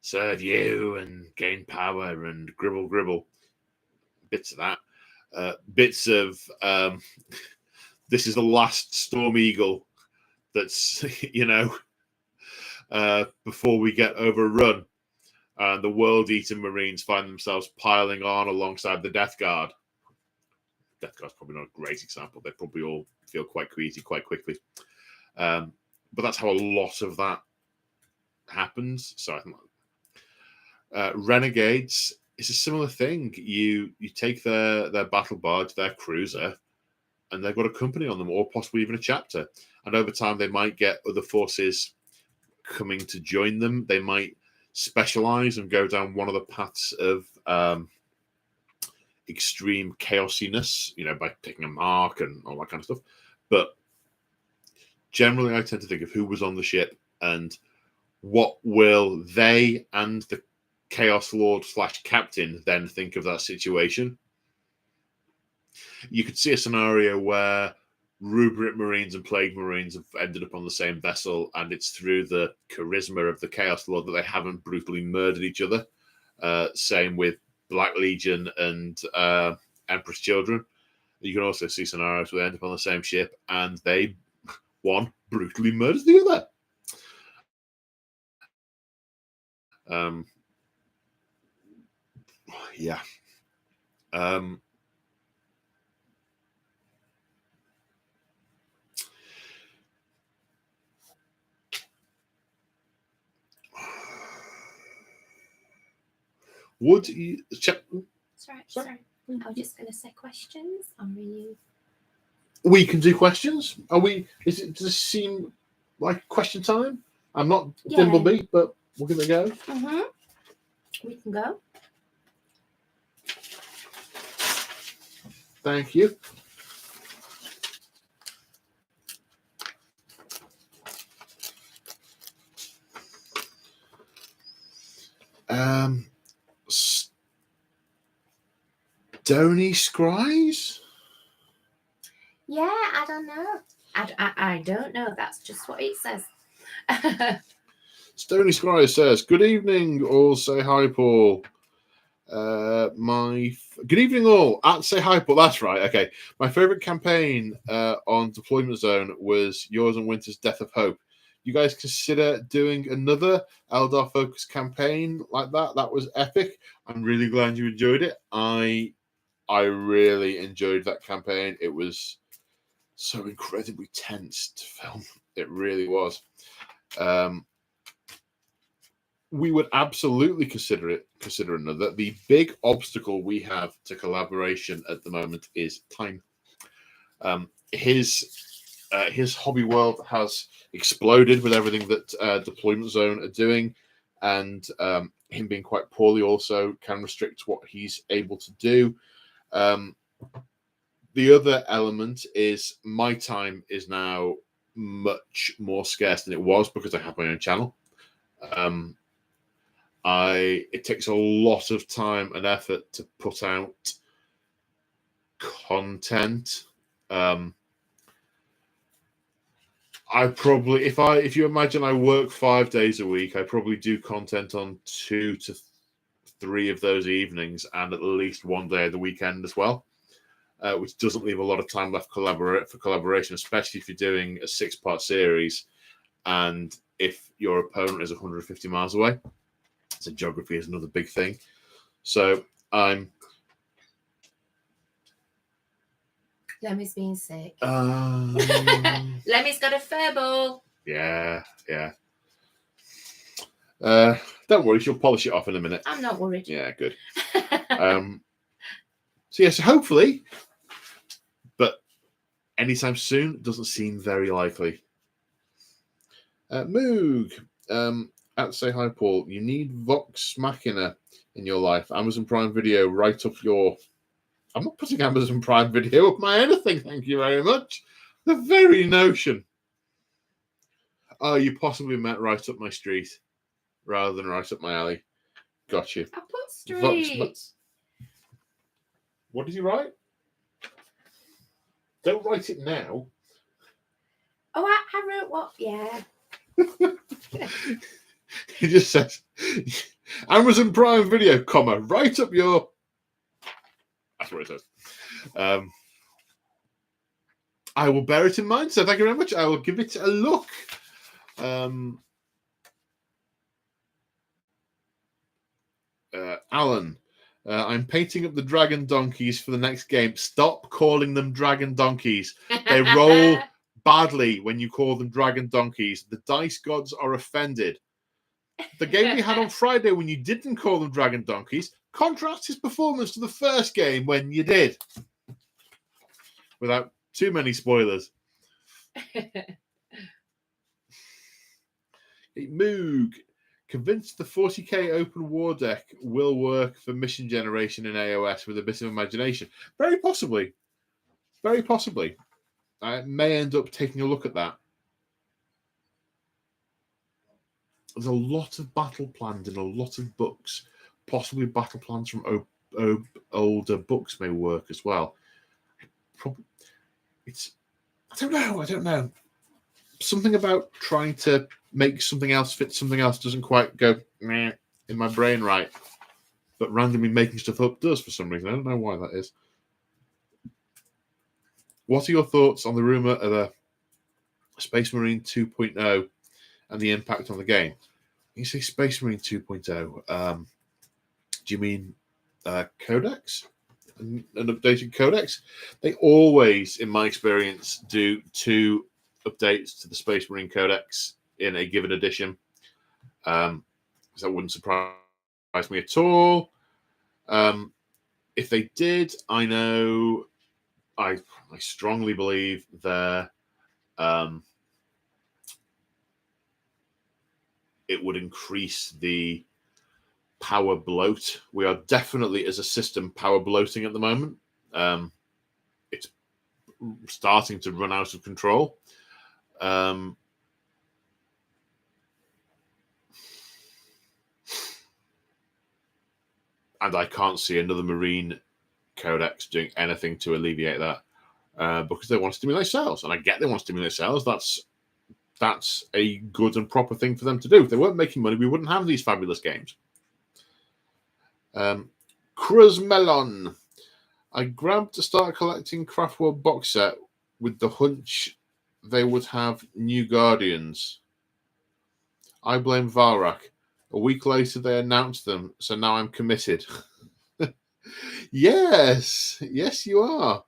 serve you and gain power and gribble. Bits of that. Bits of this is the last Storm Eagle that's, before we get overrun. The World Eater Marines find themselves piling on alongside the Death Guard. Death Guard's probably not a great example. They probably all feel quite queasy quite quickly. But that's how a lot of that happens. So I think Renegades is a similar thing. You take their battle barge, their cruiser, and they've got a company on them, or possibly even a chapter. And over time, they might get other forces coming to join them. They might specialize and go down one of the paths of extreme chaosiness, by taking a mark and all that kind of stuff. But generally, I tend to think of who was on the ship and what will they and the Chaos Lord / Captain then think of that situation. You could see a scenario where Rubric Marines and Plague Marines have ended up on the same vessel, and it's through the charisma of the Chaos Lord that they haven't brutally murdered each other. Same with Black Legion and Emperor's Children. You can also see scenarios where they end up on the same ship and one brutally murders the other. Yeah. Would you check? Sorry. I was just going to say questions. I'm really. We can do questions. Are we? Does it seem like question time? I'm not Dimbleby, but we're going to go. Mm-hmm. We can go. Thank you. Stony Scries? Yeah, I don't know. I don't know. That's just what it says. Stony Scries says, "Good evening, all. Say hi, Paul. Good evening, all. At Say Hi, Paul. That's right. Okay. My favorite campaign on Deployment Zone was yours and Winter's Death of Hope. You guys consider doing another Eldar focused campaign like that? That was epic. I'm really glad you enjoyed it. I really enjoyed that campaign. It was so incredibly tense to film. It really was. we would absolutely consider another. The big obstacle we have to collaboration at the moment is time. His hobby world has exploded with everything that Deployment Zone are doing, and him being quite poorly also can restrict what he's able to do. The other element is my time is now much more scarce than it was because I have my own channel. It takes a lot of time and effort to put out content. I probably, if you imagine I work 5 days a week, I probably do content on 2 to 3 of those evenings, and at least 1 day of the weekend as well, which doesn't leave a lot of time left for collaboration, especially if you're doing a 6-part series, and if your opponent is 150 miles away. So geography is another big thing. So I'm. Lemmy's being sick. Lemmy's got a fur ball. Yeah. Don't worry, she'll polish it off in a minute. I'm not worried. Yeah, good. So yes, hopefully, but anytime soon doesn't seem very likely. Moog, at Say Hi Paul, you need Vox Machina in your life. Amazon Prime Video, right up your. I'm not putting Amazon Prime Video up my anything, thank you very much. The very notion. Oh, you possibly meant right up my street rather than right up my alley. Got you. I put street. What did you write? Don't write it now. Oh, I wrote what? Yeah. He just says Amazon Prime Video, comma, right up your. That's what it says. I will bear it in mind. So thank you very much. I will give it a look. Alan, I'm painting up the dragon donkeys for the next game. Stop calling them dragon donkeys. They roll badly when you call them dragon donkeys. The dice gods are offended. The game we had on Friday when you didn't call them dragon donkeys contrasts his performance to the first game when you did. Without too many spoilers. Moog, convinced the 40k open war deck will work for mission generation in AOS with a bit of imagination. Very possibly. Very possibly. I may end up taking a look at that. There's a lot of battle plans in a lot of books. Possibly battle plans from older books may work as well. I don't know. Something about trying to make something else fit something else doesn't quite go meh in my brain right. But randomly making stuff up does for some reason. I don't know why that is. What are your thoughts on the rumor of a Space Marine 2.0 and the impact on the game? You say Space Marine 2.0. Do you mean Codex? An updated Codex? They always, in my experience, do 2 updates to the Space Marine Codex in a given edition. So that wouldn't surprise me at all. If they did, I know I strongly believe there it would increase the power bloat. We are definitely, as a system, power bloating at the moment. It's starting to run out of control. And I can't see another Marine Codex doing anything to alleviate that because they want to stimulate sales. And I get they want to stimulate sales. That's a good and proper thing for them to do. If they weren't making money, we wouldn't have these fabulous games. Cruz Melon. I grabbed to start collecting Craft World box set with the hunch they would have new Guardians. I blame Valrak. A week later, they announced them, so now I'm committed. Yes, you are.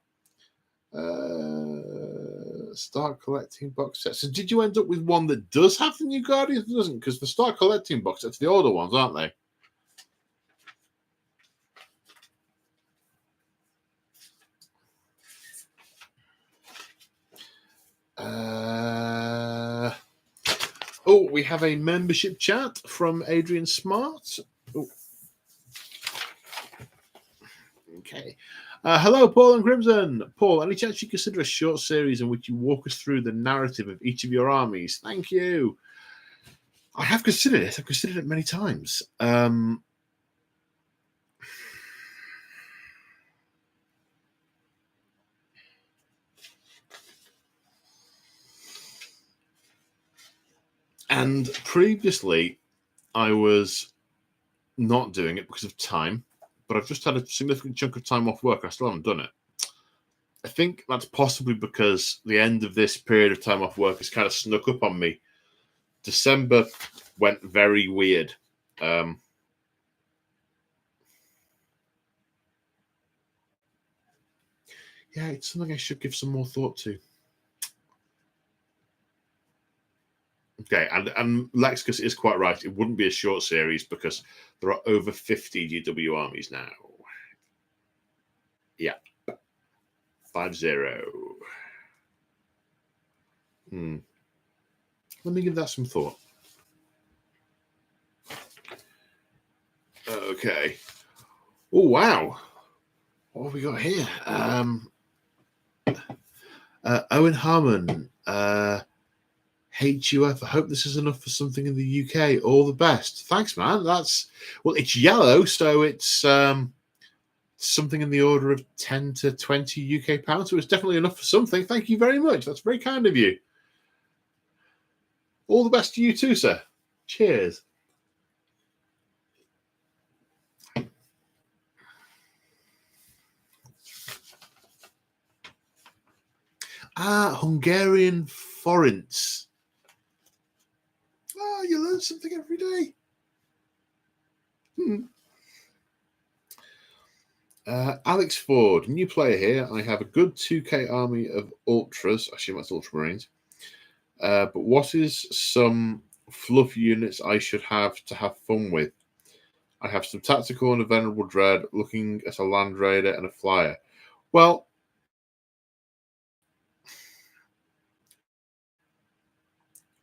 Start collecting box sets. So did you end up with one that does have the new Guardians or doesn't? Because the start collecting box sets, the older ones, aren't they? Oh, we have a membership chat from Adrian Smart. Oh. Okay. Hello, Paul and Crimson. Paul, any chance you consider a short series in which you walk us through the narrative of each of your armies? Thank you. I have considered it. I've considered it many times. And previously, I was not doing it because of time, but I've just had a significant chunk of time off work. I still haven't done it. I think that's possibly because the end of this period of time off work has kind of snuck up on me. December went very weird. Yeah, it's something I should give some more thought to. Okay, and Lexicus is quite right. It wouldn't be a short series because there are over 50 GW armies now. Yeah. 50. Let me give that some thought. Okay. Oh, wow. What have we got here? Owen Harmon. HUF. I hope this is enough for something in the UK. All the best. Thanks, man. Well, it's yellow, so it's something in the order of 10 to 20 UK pounds. So it's definitely enough for something. Thank you very much. That's very kind of you. All the best to you too, sir. Cheers. Hungarian forints. Oh, you learn something every day. Alex Ford, new player here. I have a good 2K army of ultras. I assume that's ultramarines. But what is some fluff units I should have to have fun with? I have some tactical and a venerable dread, looking at a land raider and a flyer. Well,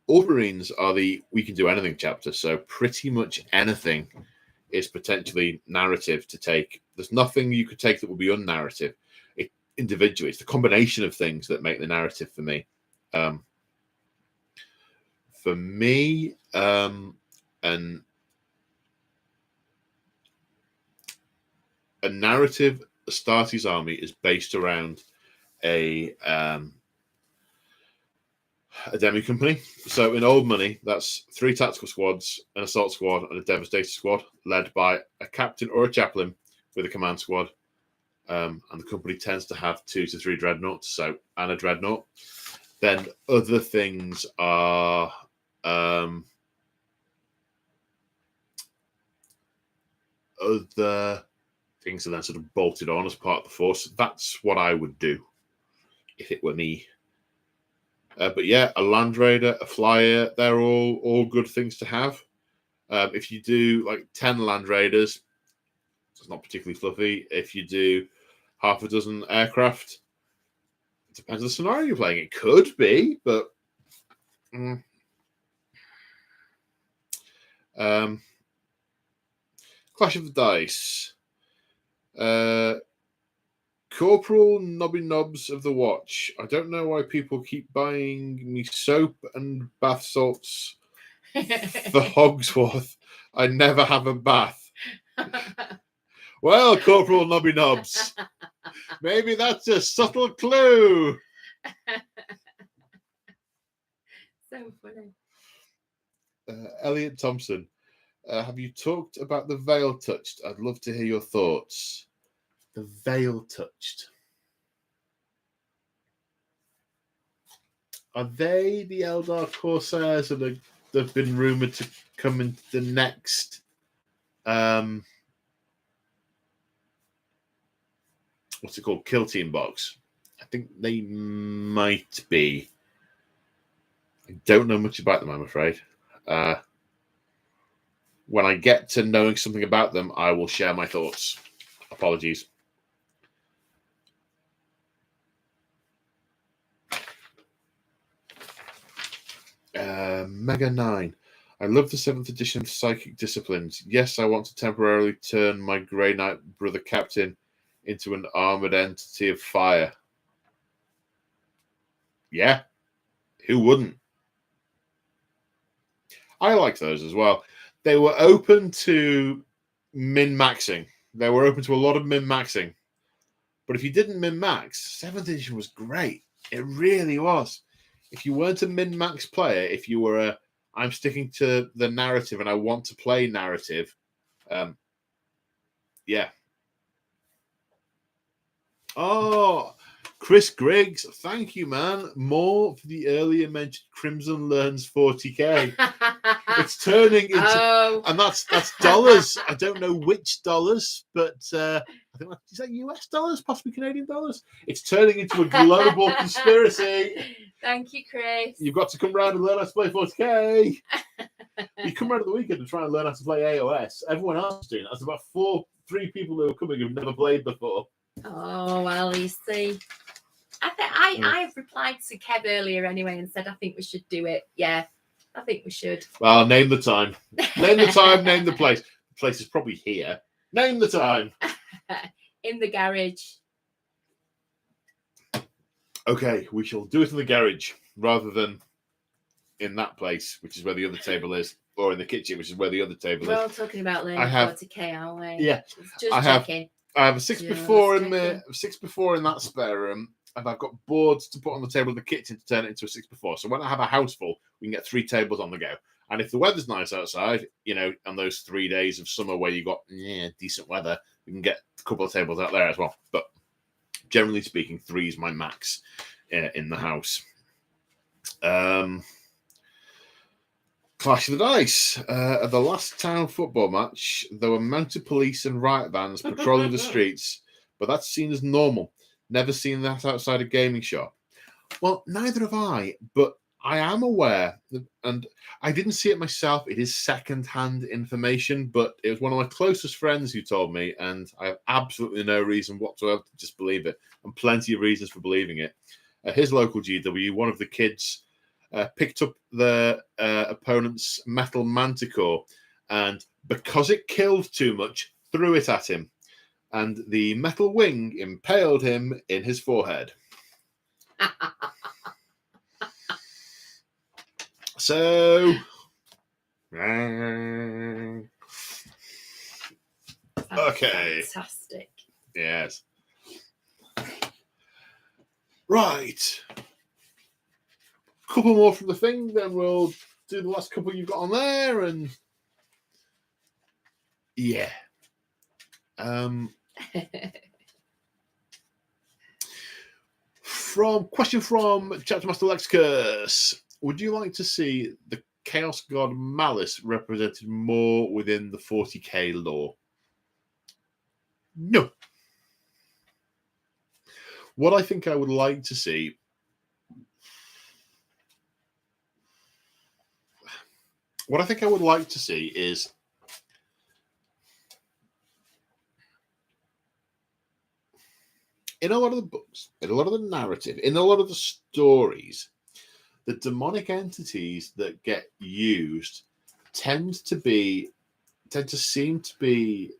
ultramarines are the we can do anything chapter, so pretty much anything is potentially narrative to take. There's nothing you could take that will be unnarrative. Individually, it's the combination of things that make the narrative for me. And a narrative Astartes army is based around a demi company. So in old money, that's 3 tactical squads, an assault squad, and a devastator squad, led by a captain or a chaplain with a command squad. And the company tends to have 2 to 3 dreadnoughts, and a dreadnought. Then other things are other things are then sort of bolted on as part of the force. That's what I would do if it were me. But yeah, a land raider, a flyer, they're all good things to have. If you do like 10 land raiders, it's not particularly fluffy. If you do half a dozen aircraft, it depends on the scenario you're playing. It could be, but Clash of the Dice. Corporal Nobby Knobs of the Watch. I don't know why people keep buying me soap and bath salts for Hogsworth. I never have a bath. Well, Corporal Nobby Knobs, maybe that's a subtle clue. So funny. Elliot Thompson. Have you talked about the Veil Touched? I'd love to hear your thoughts. The Veil Touched. Are they the Eldar Corsairs that have been rumoured to come into the next what's it called? Kill Team box. I I think they might be. I don't know much about them, I'm afraid. When I get to knowing something about them, I will share my thoughts. Apologies. Mega 9. I love the 7th edition of Psychic Disciplines. Yes, I want to temporarily turn my Grey Knight brother captain into an armored entity of fire. Yeah, who wouldn't? I like those as well. They were open to min-maxing. They were open to a lot of min-maxing. But if you didn't min-max, 7th edition was great. It really was. If you weren't a min-max player, if you were a, I'm sticking to the narrative and I want to play narrative, yeah. Oh, Chris Griggs, thank you, man. More for the earlier mentioned Crimson Learns 40k. It's turning into, and that's dollars. I don't know which dollars, but I think is that US dollars, possibly Canadian dollars. It's turning into a global conspiracy. Thank you, Chris. You've got to come round and learn how to play 40k. You come round at the weekend and try and learn how to play AOS. Everyone else is doing it. There's about 3 people who are coming who've never played before. Oh well, you see. I've replied to Kev earlier anyway and said I think we should do it. Yeah, I think we should. Well, name the time. Name the time, name the place. The place is probably here. Name the time. In the garage. Okay, we shall do it in the garage rather than in that place, which is where the other table is, or in the kitchen, which is where the other table We're is. all talking about learning 40k, aren't we? Yeah. Just I have a 6x4 in that spare room, and I've got boards to put on the table in the kitchen to turn it into a 6x4. So when I have a house full, we can get 3 tables on the go. And if the weather's nice outside, on those 3 days of summer where you got decent weather, we can get a couple of tables out there as well. But generally speaking, 3 is my max in the house. Clash of the Dice. At the last town football match, there were mounted police and riot vans patrolling the streets, but that's seen as normal. Never seen that outside a gaming shop. Well, neither have I, but I am aware, and I didn't see it myself. It is second-hand information, but it was one of my closest friends who told me, and I have absolutely no reason whatsoever to just believe it, and plenty of reasons for believing it. At his local GW, one of the kids picked up the opponent's metal manticore, and because it killed too much, threw it at him, and the metal wing impaled him in his forehead. So, okay. Fantastic. Yes. Right. Couple more from the thing, then we'll do the last couple you've got on there, and yeah. Question from Chapter Master Lexicus. Would you like to see the Chaos God Malice represented more within the 40k lore? No. What I think I would like to see is in a lot of the books, in a lot of the narrative, in a lot of the stories, the demonic entities that get used tend to seem to be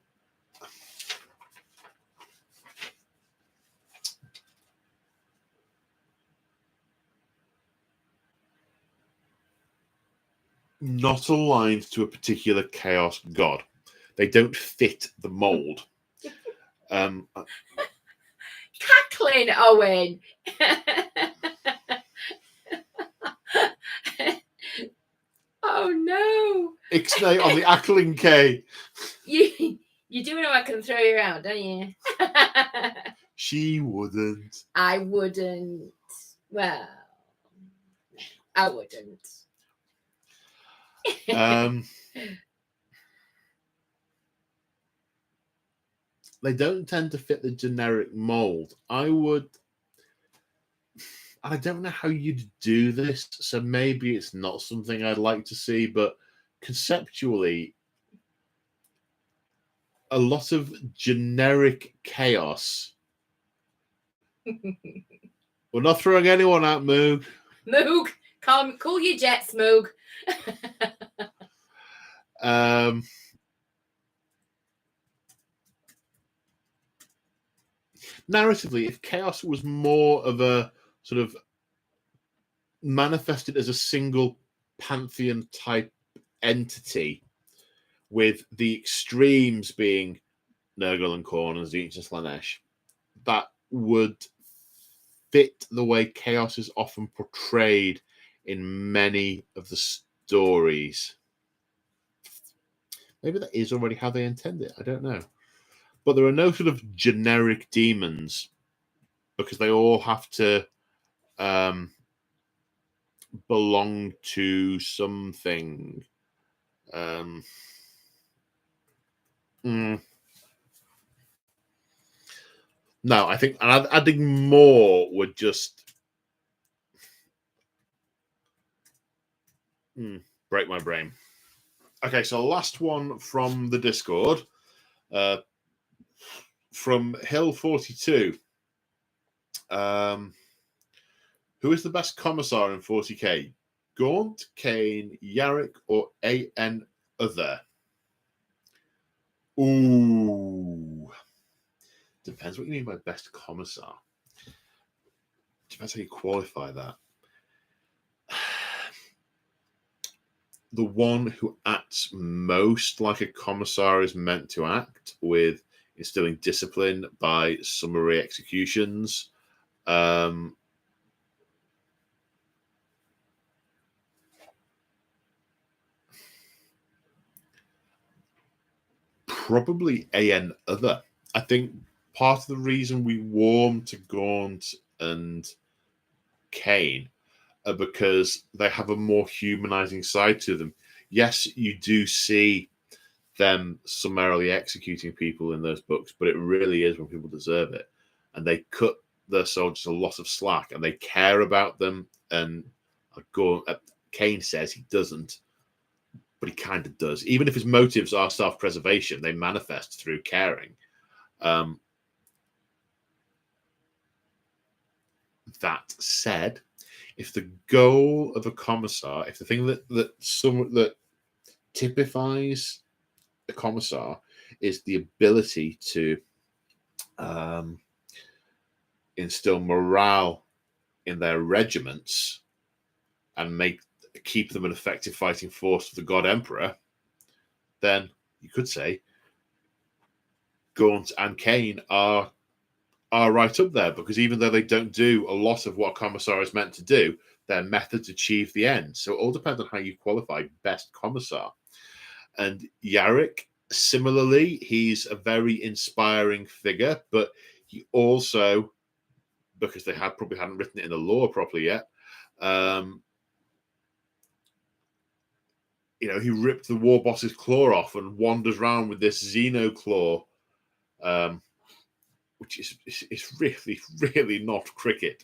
not aligned to a particular chaos god. They don't fit the mold. Cackling, Owen. Oh no! Ixnay on the Ackling K. You do know I can throw you around, don't you? She wouldn't. I wouldn't. Well, I wouldn't. They don't tend to fit the generic mold. I would I don't know how you'd do this, so maybe it's not something I'd like to see, but conceptually, a lot of generic chaos. We're not throwing anyone out, Moog. Moog, cool your jets, Moog. Narratively, if chaos was more of a sort of manifested as a single pantheon type entity, with the extremes being Nurgle and Khorne and Tzeentch and Slaanesh, that would fit the way chaos is often portrayed in many of the stories. Maybe that is already how they intend it. I don't know. But there are no sort of generic demons because they all have to belong to something. No, I think adding more would just break my brain. Okay, so last one from the Discord, from Hill42. Who is the best commissar in 40k? Gaunt, Kane, Yarrick, or AN other? Ooh. Depends what you mean by best commissar. Depends how you qualify that. The one who acts most like a commissar is meant to act, with instilling discipline by summary executions. Probably AN other. I think part of the reason we warm to Gaunt and Kane are because they have a more humanizing side to them. Yes, you do see them summarily executing people in those books, but it really is when people deserve it. And they cut their soldiers a lot of slack and they care about them. And Kane says he doesn't, but he kind of does. Even if his motives are self-preservation, they manifest through caring. That said, if the goal of a commissar, if the thing that typifies a commissar is the ability to instill morale in their regiments and keep them an effective fighting force for the God Emperor, then you could say Gaunt and Kane are right up there, because even though they don't do a lot of what a commissar is meant to do, their methods achieve the end. So it all depends on how you qualify best commissar. And Yarrick, similarly, he's a very inspiring figure, but he also, because they probably hadn't written it in the lore properly yet, he ripped the war boss's claw off and wanders around with this Xeno claw, which is really, really not cricket.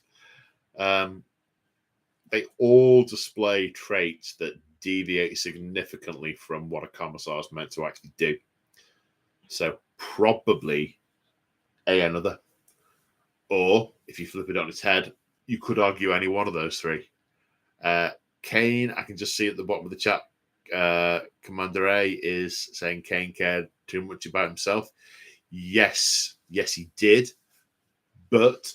They all display traits that deviate significantly from what a commissar is meant to actually do. So probably another. Or if you flip it on its head, you could argue any one of those three. Kane, I can just see at the bottom of the chat, Commander A is saying Kane cared too much about himself. Yes, he did. But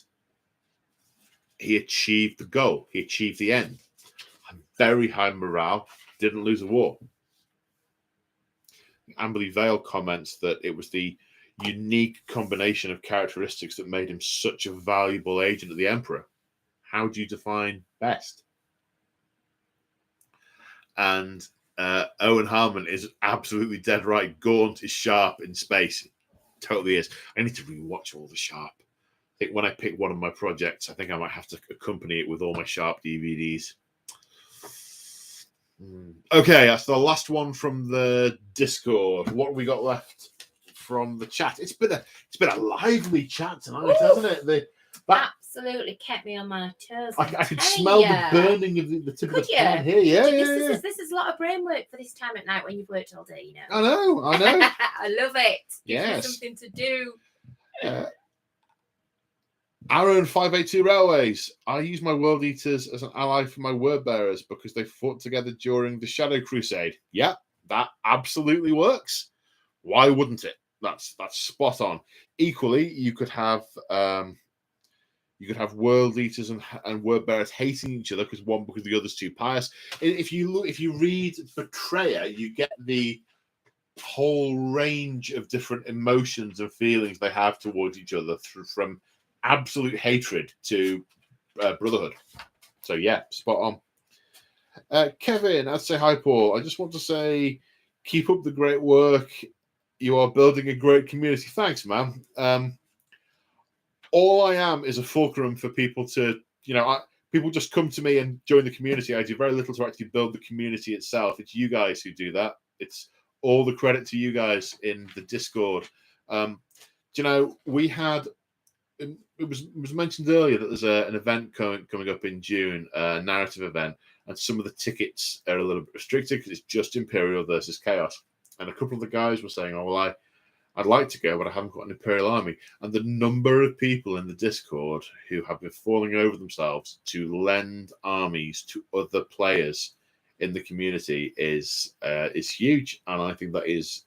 he achieved the goal. He achieved the end. Very high morale. Didn't lose a war. Amberley Vale comments that it was the unique combination of characteristics that made him such a valuable agent of the Emperor. How do you define best? And Owen Harmon is absolutely dead right. Gaunt is sharp in space. Totally is. I need to rewatch all the Sharp. I think when I pick one of my projects, I think I might have to accompany it with all my Sharp DVDs. Okay, that's the last one from the Discord. What have we got left from the chat? It's been a lively chat tonight, hasn't it? absolutely kept me on my toes. I could smell the burning of the tip of the pen here. Yeah, This is a lot of brain work for this time at night when you've worked all day, you know. I know. I love it. Gives Yes. me something to do. Our own 582 Railways. I use my World Eaters as an ally for my word bearers because they fought together during the Shadow Crusade. Yeah, that absolutely works. Why wouldn't it? That's spot on. Equally, you could have World Eaters and word bearers hating each other because the other's too pious. If you read Betrayer, you get the whole range of different emotions and feelings they have towards each other from absolute hatred to brotherhood. So yeah, spot on. Kevin, I'd say hi, Paul. I just want to say, keep up the great work. You are building a great community. Thanks, man. All I am is a fulcrum for people to, people just come to me and join the community. I do very little to actually build the community itself. It's you guys who do that. It's all the credit to you guys in the Discord. We had. It was mentioned earlier that there's an event coming up in June, a narrative event, and some of the tickets are a little bit restricted because it's just Imperial versus Chaos. And a couple of the guys were saying, "Oh well, I'd like to go, but I haven't got an Imperial army." And the number of people in the Discord who have been falling over themselves to lend armies to other players in the community is huge, and I think that's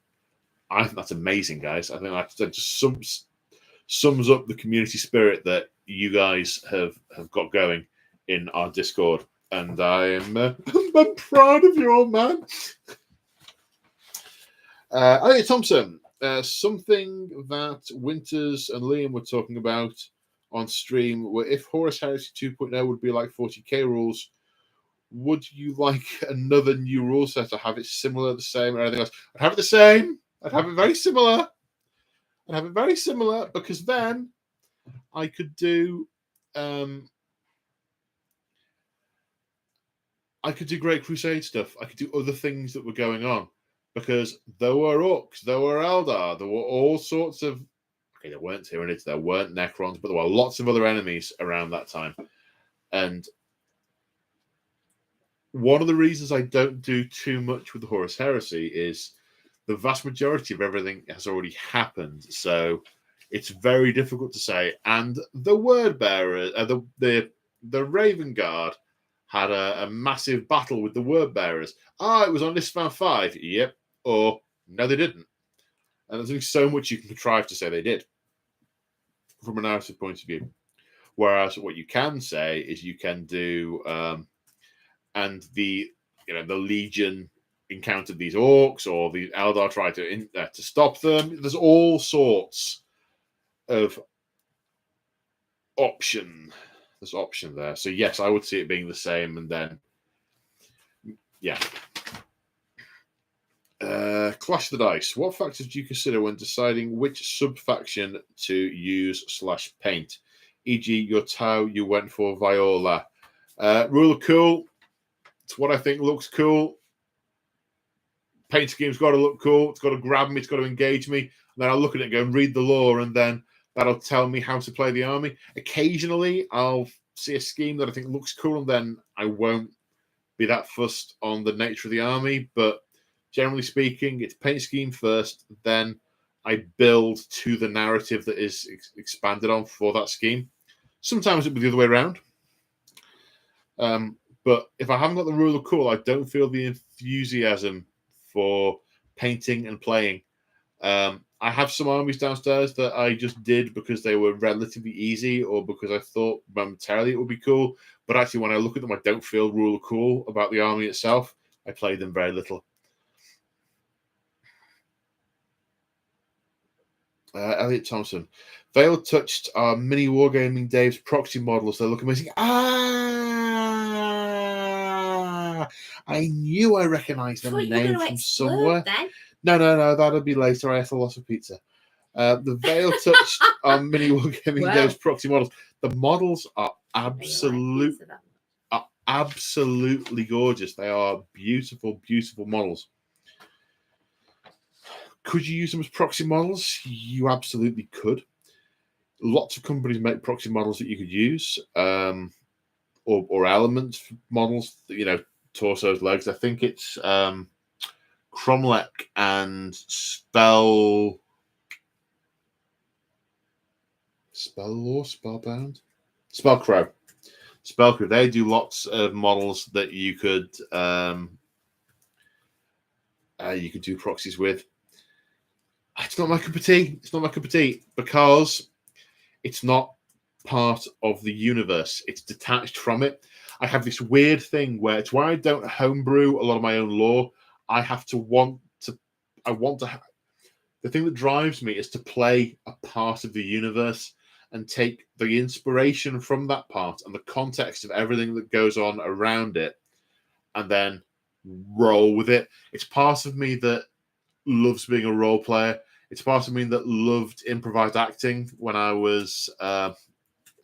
amazing, guys. I think that just sums up the community spirit that you guys have got going in our Discord, and I'm proud of you all, man. Elliot Thompson, something that Winters and Liam were talking about on stream, were if Horus Heresy 2.0 would be like 40k rules, would you like another new rule set or have it similar, the same, or anything else? I'd have it the same. I'd have it very similar. Because then I could do Great Crusade stuff. I could do other things that were going on because there were Orcs, there were Eldar, there were all sorts of. Okay, there weren't Tyranids, there weren't Necrons, but there were lots of other enemies around that time. And one of the reasons I don't do too much with the Horus Heresy is the vast majority of everything has already happened. So it's very difficult to say. And the word bearer, the Raven Guard had a massive battle with the word bearers. It was on Isfahan 5. Yep. Or no, they didn't. And there's only so much you can contrive to say they did from a narrative point of view. Whereas what you can say is you can do, and the Legion encountered these Orcs, or the Eldar tried to stop them. There's all sorts of option. There's option there. So yes, I would see it being the same, and then Clash the Dice. What factors do you consider when deciding which sub-faction to use / paint? E.g., your Tau you went for Viola. Rule of cool. It's what I think looks cool. Paint scheme's got to look cool. It's got to grab me. It's got to engage me. And then I'll look at it and go and read the lore, and then that'll tell me how to play the army. Occasionally, I'll see a scheme that I think looks cool, and then I won't be that fussed on the nature of the army. But generally speaking, it's paint scheme first, then I build to the narrative that is expanded on for that scheme. Sometimes it'll be the other way around. But if I haven't got the rule of cool, I don't feel the enthusiasm for painting and playing. I have some armies downstairs that I just did because they were relatively easy, or because I thought momentarily it would be cool. But actually, when I look at them, I don't feel rule of cool about the army itself. I play them very little. Elliot Thompson. Vale touched our mini Wargaming Dave's proxy models. They look amazing. I knew I recognised them name from somewhere. Then? No, that'll be later. I ate a lot of pizza. The Vale touched our mini Wargaming Dave's proxy models. The models are absolutely gorgeous. They are beautiful, beautiful models. Could you use them as proxy models? You absolutely could. Lots of companies make proxy models that you could use, or elements models. Torsos, legs. I think it's Cromlech and Spellbound. Spellcrow. They do lots of models that you could do proxies with. It's not my cup of tea. It's not my cup of tea because it's not part of the universe. It's detached from it. I have this weird thing where it's why I don't homebrew a lot of my own lore. I want to. The thing that drives me is to play a part of the universe and take the inspiration from that part and the context of everything that goes on around it and then roll with it. It's part of me that loves being a role player. It's part of me that loved improvised acting when I was a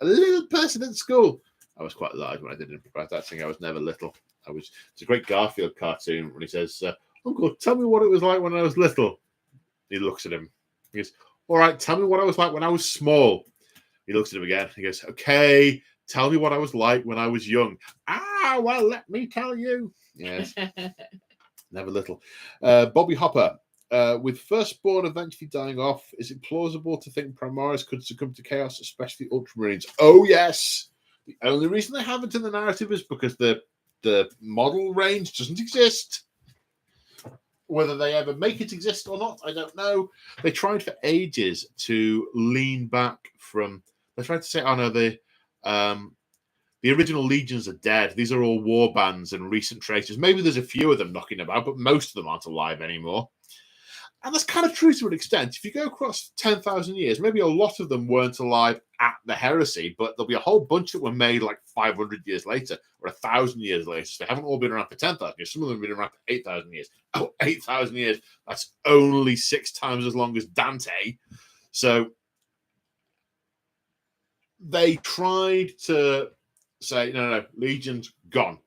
little person in school. I was quite large when I did improvised acting. I was never little. It's a great Garfield cartoon when he says, "Uncle, tell me what it was like when I was little." He looks at him. He goes, "All right, tell me what I was like when I was small." He looks at him again. He goes, "Okay, tell me what I was like when I was young." "Ah, well, let me tell you." Yes. Never little. Bobby Hopper. With Firstborn eventually dying off, is it plausible to think Primaris could succumb to chaos, especially Ultramarines? Oh, yes. The only reason they haven't in the narrative is because the model range doesn't exist. Whether they ever make it exist or not, I don't know. They tried for ages to lean back from... They tried to say, oh, no, the original legions are dead. These are all war bands and recent traitors. Maybe there's a few of them knocking about, but most of them aren't alive anymore. And that's kind of true to an extent. If you go across 10,000 years, maybe a lot of them weren't alive at the heresy, but there'll be a whole bunch that were made like 500 years later or 1,000 years later. So they haven't all been around for 10,000 years. Some of them have been around for 8,000 years. Oh, 8,000 years. That's only 6 times as long as Dante. So they tried to say, no, Legion's gone.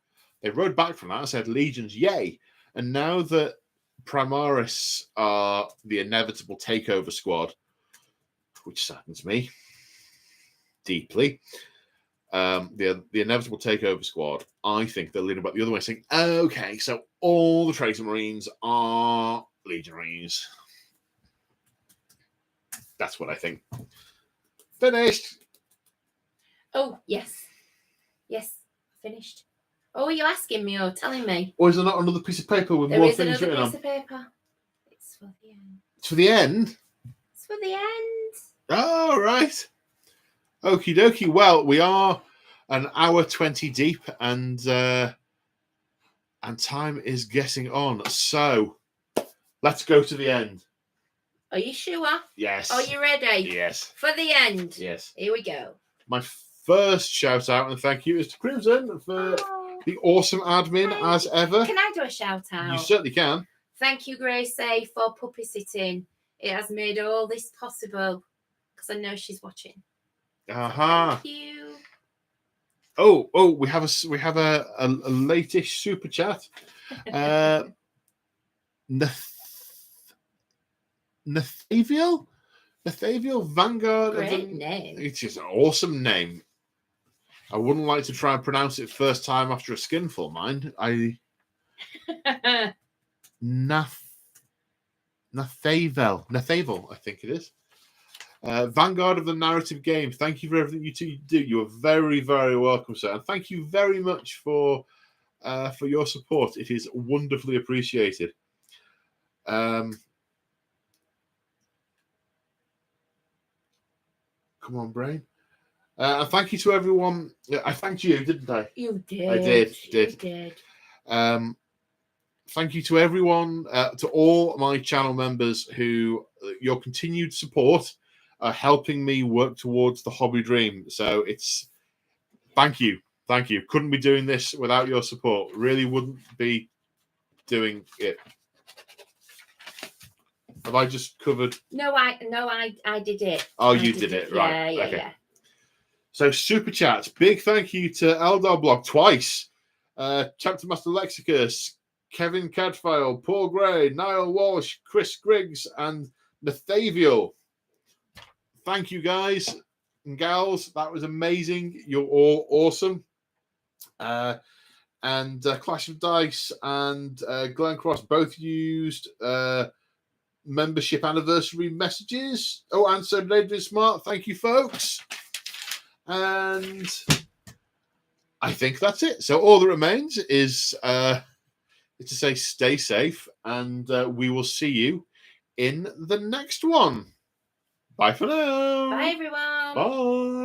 They rode back from that and said, Legion's yay. And now that Primaris are the inevitable takeover squad, which saddens me deeply. The inevitable takeover squad, I think they're leaning back the other way, saying, okay, so all the Traitor Marines are Legionaries. That's what I think. Finished. Oh, yes. Yes, finished. Oh, are you asking me or telling me? Or is there not another piece of paper with more things written on? There is another piece of paper. It's for the end. It's for the end? It's for the end. Oh, right. Okie dokie. Well, we are an hour 20 deep and time is getting on. So let's go to the end. Are you sure? Yes. Are you ready? Yes. For the end? Yes. Here we go. My first shout out and thank you is to Crimson for the awesome admin as ever. Can I do a shout out? You certainly can. Thank you, Gracie, for puppy sitting. It has made all this possible because I know she's watching. Aha. Thank you. Oh, we have a latest super chat. Nathaviel Vanguard. Great name. It is an awesome name. I wouldn't like to try and pronounce it first time after a skinful, mind. Nathaviel, I think it is. Vanguard of the narrative game. Thank you for everything you two do. You are very, very welcome, sir. And thank you very much for your support. It is wonderfully appreciated. Come on, brain. And thank you to everyone. I thanked you, didn't I? You did. I did. You did. Thank you to everyone, to all my channel members who your continued support are helping me work towards the hobby dream. So it's thank you. Couldn't be doing this without your support. Really wouldn't be doing it. Have I just covered? No, I did it. Oh, you did it, right? Yeah, okay. yeah. So super chats. Big thank you to Eldar Blog twice. Chapter Master Lexicus, Kevin Cadfile, Paul Gray, Niall Walsh, Chris Griggs, and Nathaviel. Thank you guys. and gals, that was amazing. You're all awesome. And Clash of Dice and Glenn Cross both used membership anniversary messages. Oh, and so David Smart. Thank you, folks. And I think that's it. So all that remains is to say stay safe, and we will see you in the next one. Bye for now. Bye, everyone. Bye.